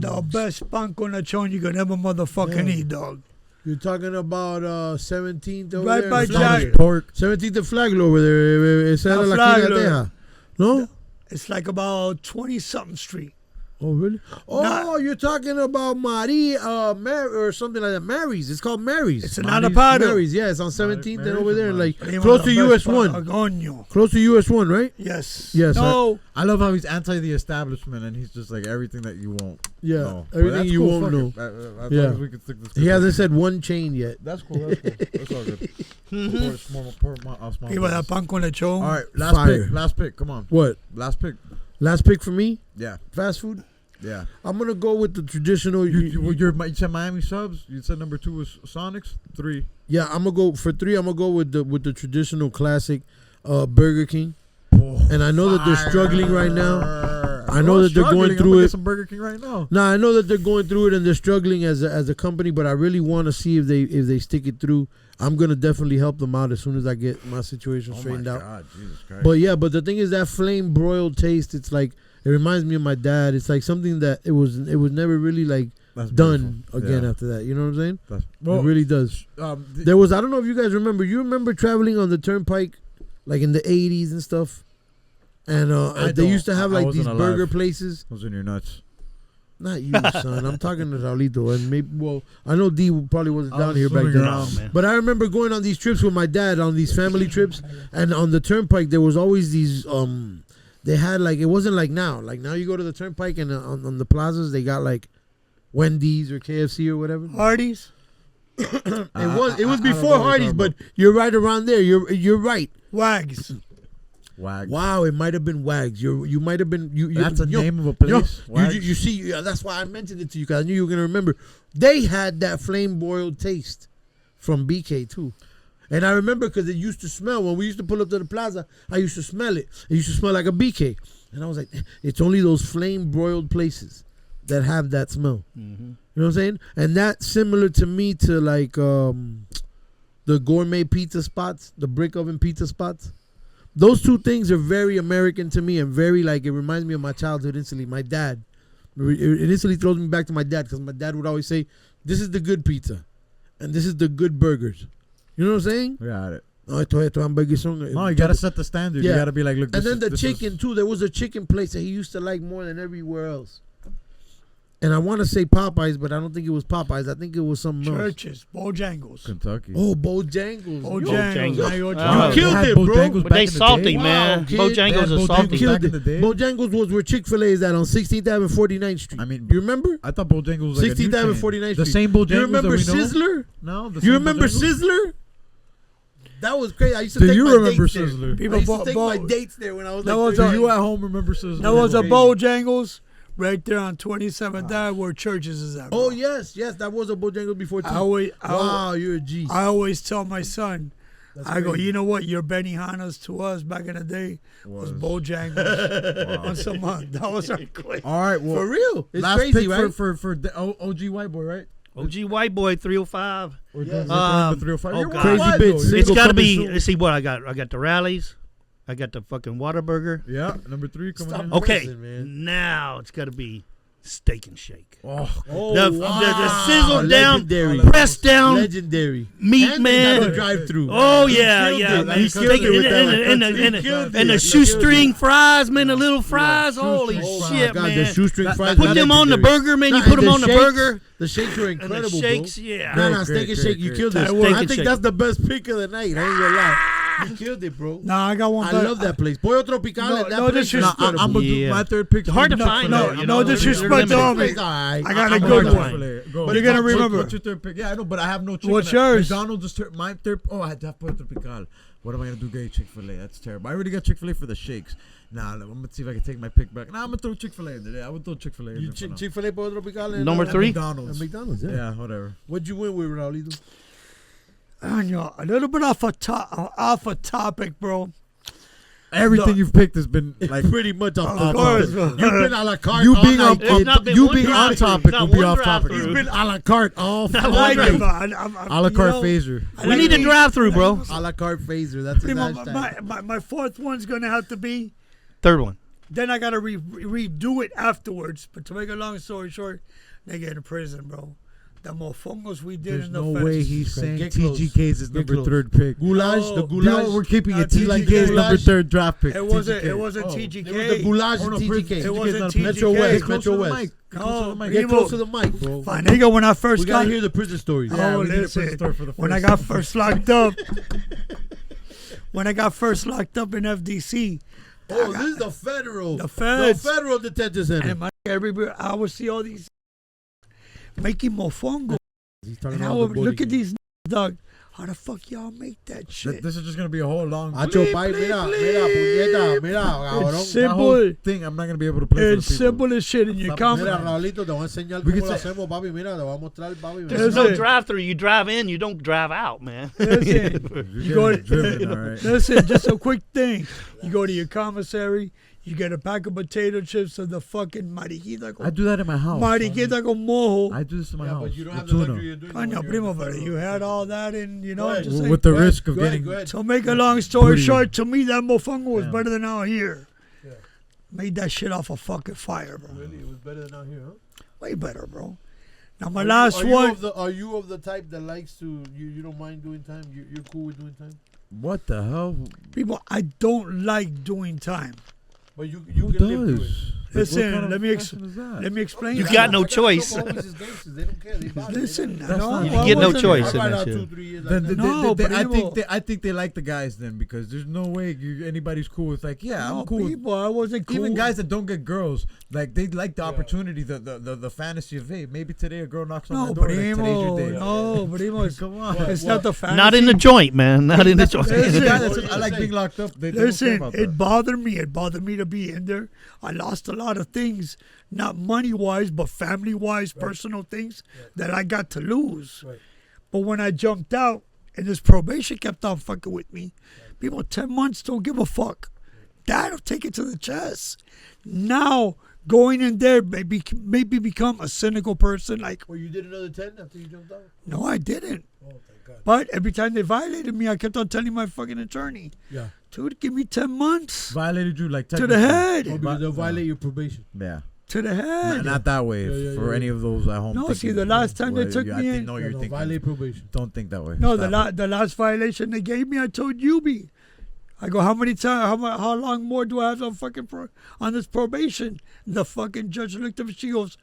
The best Banco Lechon you could ever motherfucking Yeah. eat, dog. You're talking about 17th over Right there. by Flag- Jack. Pork. 17th and Flagler over there. Esa era La la Flagler. Quinateja. No? It's like about 20-something street. Oh, really? Oh, you're talking about or something like that. Mary's. It's called Mary's. It's an Anapado. Mary's, yeah. It's on 17th and Mary's over there. is Like, nice. close to US 1. Coño. Close to US 1, right? Yes. Yes, No. I love how he's anti the establishment and he's just like everything that you won't. Yeah. know. But Everything that's you cool, won't fuck know. it. As Yeah. long as we can stick this. He hasn't said one chain yet. That's cool. That's cool. That's all good. Pour small People that Banco Lechon. all right, last Fire. pick. Last pick. Come on. What? Last pick. Last pick for me? Yeah. Fast food? Yeah. I'm going to go with the traditional. You said Miami subs. You said number 2 was Sonics. 3. Yeah, I'm gonna go for 3. I'm gonna go with the traditional classic, Burger King. And I know that they're struggling right now. I know that they're going through it. Some Burger King right now. Nah, I know that they're going through it and they're struggling as a company, but I really want to see if they stick it through. I'm gonna definitely help them out as soon as I get my situation straightened out. God, Jesus Christ. But yeah, but the thing is that flame broiled taste. It's like it reminds me of my dad. It's like something that it was never really like That's done beautiful. again Yeah. after that. You know what I'm saying? That's, It really does. There was, I don't know if you guys remember. You remember traveling on the turnpike, like in the '80s and stuff, and they don't. used to have I like these wasn't burger alive. places. Those in your nuts. Not you, son. I'm talking to Raulito, and maybe. Well, I know D probably wasn't I down was here back swimming then. around, man. But I remember going on these trips with my dad on these family trips, and on the turnpike there was always these. They had like, it wasn't like now. Like now you go to the turnpike and on the plazas they got like Wendy's or KFC or whatever. Hardee's. It was I don't know before what you're Hardee's, talking but you're right around there. You're right. Wags. Wag. Wow, it might have been Wags. You might have been you. That's a yo, name of a yo, place. you, Wags? you see, yeah, that's why I mentioned it to you because I knew you were gonna remember. They had that flame broiled taste from BK too. And I remember because it used to smell when we used to pull up to the plaza. I used to smell it. It used to smell like a BK, and I was like, it's only those flame broiled places that have that smell. Mm-hmm. You know what I'm saying? And that's similar to me to like the gourmet pizza spots, the brick oven pizza spots. Those two things are very American to me and very like it reminds me of my childhood instantly. My dad, it instantly throws me back to my dad because my dad would always say, "This is the good pizza, and this is the good burgers." You know what I'm saying? Got it. No, esto hamburgues son. No, you gotta set the standard. Yeah. You gotta be like, look. And This then is- the this is- chicken too. There was a chicken place that he used to like more than everywhere else. And I want to say Popeyes, but I don't think it was Popeyes. I think it was something else. Churches. Bojangles. Kentucky. Oh, Bojangles. Bojangles. Bojangles. Now you're Oh. trying- You killed They had it, bro. Bojangles But back they in the salty, day. man. Wow, kid. Bojangles They are had salty. Bojangles Killed back in it. the day. Bojangles was where Chick-fil-A is at on 16th Ave and 49th Street. I mean, You remember? I thought Bojangles was like a 16th new Ave and chain. 49th The Street. same Bojangles You remember that we know? Sizzler? No. The You same remember Bojangles? Sizzler? That was crazy. I used to Do take you my remember dates there. Sizzler? I People used to bo- take bo- my dates there when I was That like was 13. Do you at home remember Sizzler? There was a Crazy. Bojangles right there on 27th Ave where Churches is at. Oh, bro. yes. That was a Bojangles before too. I You're a G. always tell my son, That's I go, crazy. you know what? Your Benihanas to us back in the day was Bojangles once a month. That was our quick. All right. Well, For real. It's last crazy, pick right? for the OG White Boy, right? OG White Boy 305. Or Yes. the 305. oh You're God. Crazy worldwide, bits. though. It's Single got to coming be. soon. Let's see what I got. I got the rallies. I got the fucking Whataburger. Yeah, number 3 coming Stop. in. Okay, Listen, man. now it's got to be Steak and Shake. Oh, Oh, The sizzle down, Legendary. pressed down Legendary. meat, And they had man. a drive-through. Oh yeah, killed yeah, it. man. He killed it with that one. And He killed the it. shoestring fries, man. The little fries. Holy Oh my shit, God, man. the shoestring fries. Put were them on the legendary. burger, man. Nah, You put and them on the shakes- burger. The shakes were And incredible, the shakes, bro. yeah. Nah, Great, Steak and Shake, you great, killed great. it. Steak I and think Shake. that's the best pick of the night. I ain't gonna lie. You killed it, bro. Nah, I got one. I better. love that place. Pollo Tropical. No, that no place is disrespect. incredible. I'm gonna do Yeah. my third pick. Hard to find, no, though, you no know. disrespect They're to limited. all me. It's all right. I got a I'm good gonna one. Go. But you're gonna remember. What's your third pick? Yeah, I know, but I have no chicken. What's yours? McDonald's is my third. Oh, I have to have Pollo Tropical. What am I gonna do? Get Chick-fil-A? That's terrible. I already got Chick-fil-A for the shakes. Nah, I'm gonna see if I can take my pick back. Nah, I'm gonna throw Chick-fil-A in there. I would throw Chick-fil-A in You there. for now. Chick-fil-A, Pollo Tropical. and, Number 3? McDonald's. McDonald's, yeah. Yeah, whatever. What'd you win with, Raulito? A little bit off a topic, bro. Everything you've picked has been like Pretty much off Of topic. course, bro. You've been a la carte. you all being on night. It's not been you one being on drive-through. topic Not will be one off topic. drive-through. You've been a la carte all Not I one like drive- it, man. A la carte phaser. We need a drive-through, bro. a la carte phaser. That's his My, hashtag. my fourth one's gonna have to be. Third one. Then I gotta redo it afterwards. But to make a long story short, they get in prison, bro. The mofongos we did There's in the no fence. way he's saying Get close. TGK's is Get number close. 3rd pick. Goulash, No. the You goulash. No, we're keeping it. TGK. TGK's number 3rd draft pick. It wasn't. TGK. It wasn't Oh, TGK. It was the goulash Oh, no, and TGK. It wasn't not- TGK. Metro West. Get closer Metro to the West. mic. Get No, closer to the mic. Get Primo. close to the mic, bro. Fine, nigga, when I We first gotta got hear the prison stories. Yeah, oh, we need a listen. prison story for the When I first. got first locked up, in FDC, Oh, this is the federal. The feds. The federal detention center. and I would see all these making mofongo, He's talking and I about would the look at booty. these dog. How the fuck y'all make that shit? This is just gonna be a whole long. Hacho, pai, mira, puñeta, mira, cabrón. It's that whole simple. thing I'm not gonna be able to play for It's the people. simple as shit, and you Stop. come. Mira, Raulito, te voy a enseñar We cómo can lo say- hacemos, papi. Mira, te voy a mostrar, papi. There's Listen. no drive-through. You drive in. You don't drive out, man. Listen, you go to, driven, all right. listen, just a quick thing. You go to your commissary, you get a pack of potato chips of the fucking mariquita I do that in my house. mariquita con mojo. I do this in my Yeah, house. but you don't with have the tuna. luxury of doing that Coño, when you're primo, in the but federal. you had all that, and you know, Go I'm ahead. just saying. With the Go ahead, risk of go ahead, getting. go ahead. To make a long story Booty. short, to me that mofongo was Damn. better than out here. Yeah. Made that shit off a fucking fire, bro. Really, it was better than out here, huh? Way better, bro. Now my last Are you one. Are you of the type that likes to? You don't mind doing time? You're cool with doing time? What the hell? People, I don't like doing time. But you Who can live through it. does? Listen, What kind let of me fashion is that? let me explain. You that. got no I got a choice. couple homies is gangsters. They don't care. They body. Listen, That's no, not- You I get no wasn't- choice. I ride in out that 2, shit. 3 years. Then Like that. No, I think they like the guys then because there's no way anybody's cool with like No, I'm cool. with- people, I wasn't cool. Even guys that don't get girls, like they like the opportunity, the fantasy of hey, maybe today a girl knocks on No, my door. Like, primo, today's your day. no, primo. It's, Come on. it's not the fantasy. Not in the joint, man. Not in the joint. It's the guy that Listen. says, I like being locked up. They don't care Listen, about it that. bothered me. It bothered me to be in there. I lost a lot of things, not money wise, but family wise, personal things that I got to lose. Right. But when I jumped out and this probation kept on fucking with me, people 10 months don't give a fuck. That'll take it to the chest. Now going in there maybe become a cynical person. Like, Well, you did another 10 after you jumped out? no, I didn't. Oh, thank God. But every time they violated me, I kept on telling my fucking attorney, Yeah. dude, give me 10 months Violated you like to the technically. head. Oh, because they'll violate your probation. Yeah. To the head. Not that way Yeah, for yeah. any of those at home. No, see, thinking, the last time they well, took I me think- in- No, Yeah, you're no, thinking. violate probation. Don't think that way. No, Stop it. the last violation they gave me, I told Yubi. I go, how many times? How long more do I have on fucking on this probation? The fucking judge looked at me. She goes,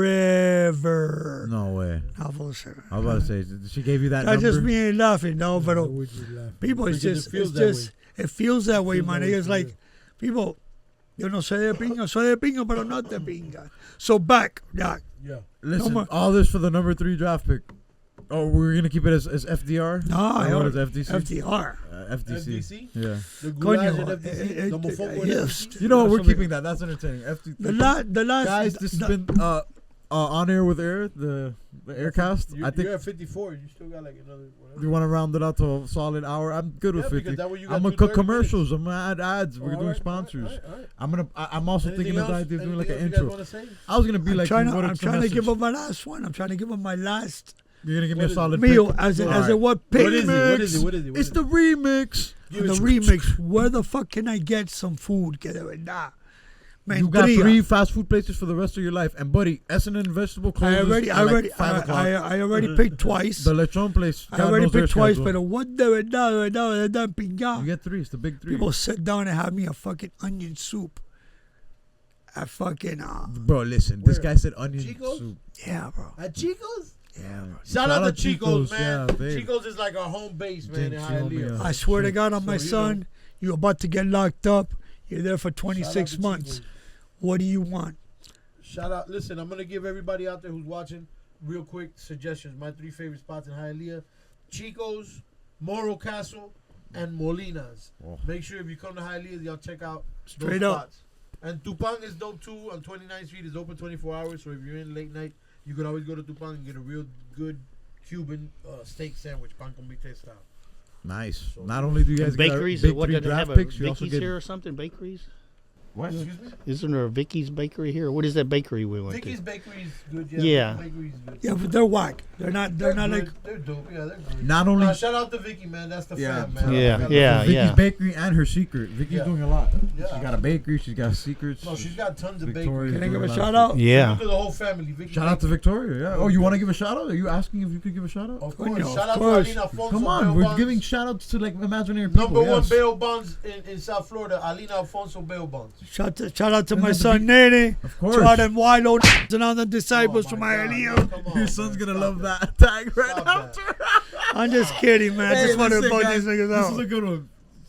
forever. No way. I was I was about to say, she gave you that That's number. just me ain't laughing, no, but Why would you laugh? people, it's Because just, it feels it's that just, it feels that way, feels man. that way It's for like, you. people, yo no soy de pinga, soy de pinga, but I'm not de pinga. So back, yeah. Yeah. Listen, more. all this for the number 3 draft pick. Oh, we're gonna keep it as FDR. No, Or what is FDC? FDR. FDC. FDC? Yeah. The goulash Coño, and FDC. The mofongo and yes. FDC. You know what? We're That's keeping that. That's entertaining. The last, Guys, this has been on air with Air, the Aircast. You're, I think you're at 54. You still got like another whatever. you want to round it out to a solid hour. I'm good with Yeah, 50. because that way you got I'm gonna 230 cook commercials. I'm gonna add ads. We're Oh, doing alright, sponsors. alright. I'm also thinking of the idea of doing like an intro. I was gonna be I'm like, trying, what I'm is the trying to give message? him my last one. I'm trying to give him my last You're gonna give me What a is solid meal pick? as in Alright. what pick. What is it? What is it? What is it? What It's is the remix. Give the it- remix. Where the fuck can I get some food? Que de verdad. You got Mentira. 3 fast food places for the rest of your life. And buddy, S&N vegetable closes at like 5 o'clock. I already picked twice. The lechon place. I God already knows their picked twice, schedule. but what de verdad, pinga. You get 3. It's the big 3. People sit down and have me a fucking onion soup. I fucking Bro, listen. This Where? guy said onion Chico's? soup. yeah, bro. At Chico's? Yeah, bro. Shout out to Chico's, man. Yeah, babe. Chico's is like our home base, man, in Jinx, you owe me Hialeah. a- I swear to God on my So, you son, you're about to get locked up. You're there for Shout out 26 to months. Chico's. What do you want? Shout out. Listen, I'm going to give everybody out there who's watching real quick suggestions. My 3 favorite spots in Hialeah. Chico's, Moro Castle, and Molina's. Oh. Make sure if you come to Hialeah, y'all check out Straight those up. spots. And Tupang is dope too. On 29th Street is open 24 hours. So if you're in late night, you could always go to Tupang and get a real good Cuban steak sandwich, pan con bistec style. Nice. Not only do you guys Bakeries, get what big did they have? draft A picks, you also Vicky's get here or something? Bakeries? what? Excuse me? Isn't there a Vicky's Bakery here? What is that bakery we went Vicky's to? Bakery is good. Yeah. Vicky's Bakery is good. Yeah, but they're whack. They're not They're like. good. They're dope. Yeah, they're good. Not only Shout out to Vicky, man. That's the Yeah. fam, man. Yeah, Shout out to yeah. Vicky's Bakery and her secret. Vicky's Yeah. doing a lot. Yeah. She's got a bakery. She's got secrets. No, she's got tons of Victoria's bakeries. Can I doing give a lot shout of out? Yeah. Look at the whole family. Vicky Shout out to Bakery. Victoria. Yeah. Oh, you want to give a shout out? Are you asking if you could give a shout out? Of course. Coño, Shout of out course. to Alina Alfonso. Come on, bail we're bonds. giving shout outs to like imaginary people. Number one yes. bail bonds in South Florida. Alina Alfonso bail bonds. Shout out to And my then the son Nene. Of course. To all them wild old and all the disciples Oh from my God, Hialeah. man, come on, Your son's man. gonna Stop love that. that tag right Stop after. that. I'm just kidding, man. Hey, Just wanted to listen, point guys, these niggas This is out. a good one.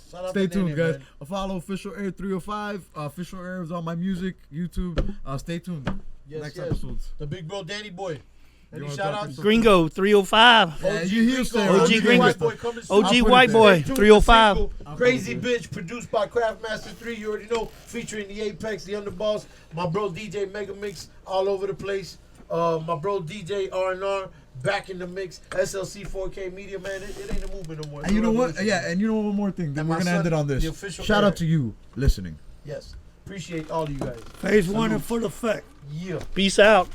Shout out Stay to tuned, Nene, guys. man. Follow Official Air 305. Official Air is on my music, YouTube. Stay tuned. Yes, Next yes. episodes. The big bro Danny Boy. Any wanna shout talk outs? to- Gringo 305. Yeah, you hear say OG OG Gringo. White boy coming soon. I'll OG put it White there. Boy Stay tuned to 305. single, Crazy Bitch, produced by Craftmaster 3. You already know, featuring the Apex, the Underboss, my bro DJ Mega Mix, all over the place. My bro DJ R&R, back in the mix. SLC 4K Media, man. It ain't a movement no more. And you know what? Yeah, and you know one more thing. Then And we're my gonna end son, it on the this. official Shout Heir. out to you listening. Yes. Appreciate all you guys. Phase 1 in full effect. Yeah. Peace out.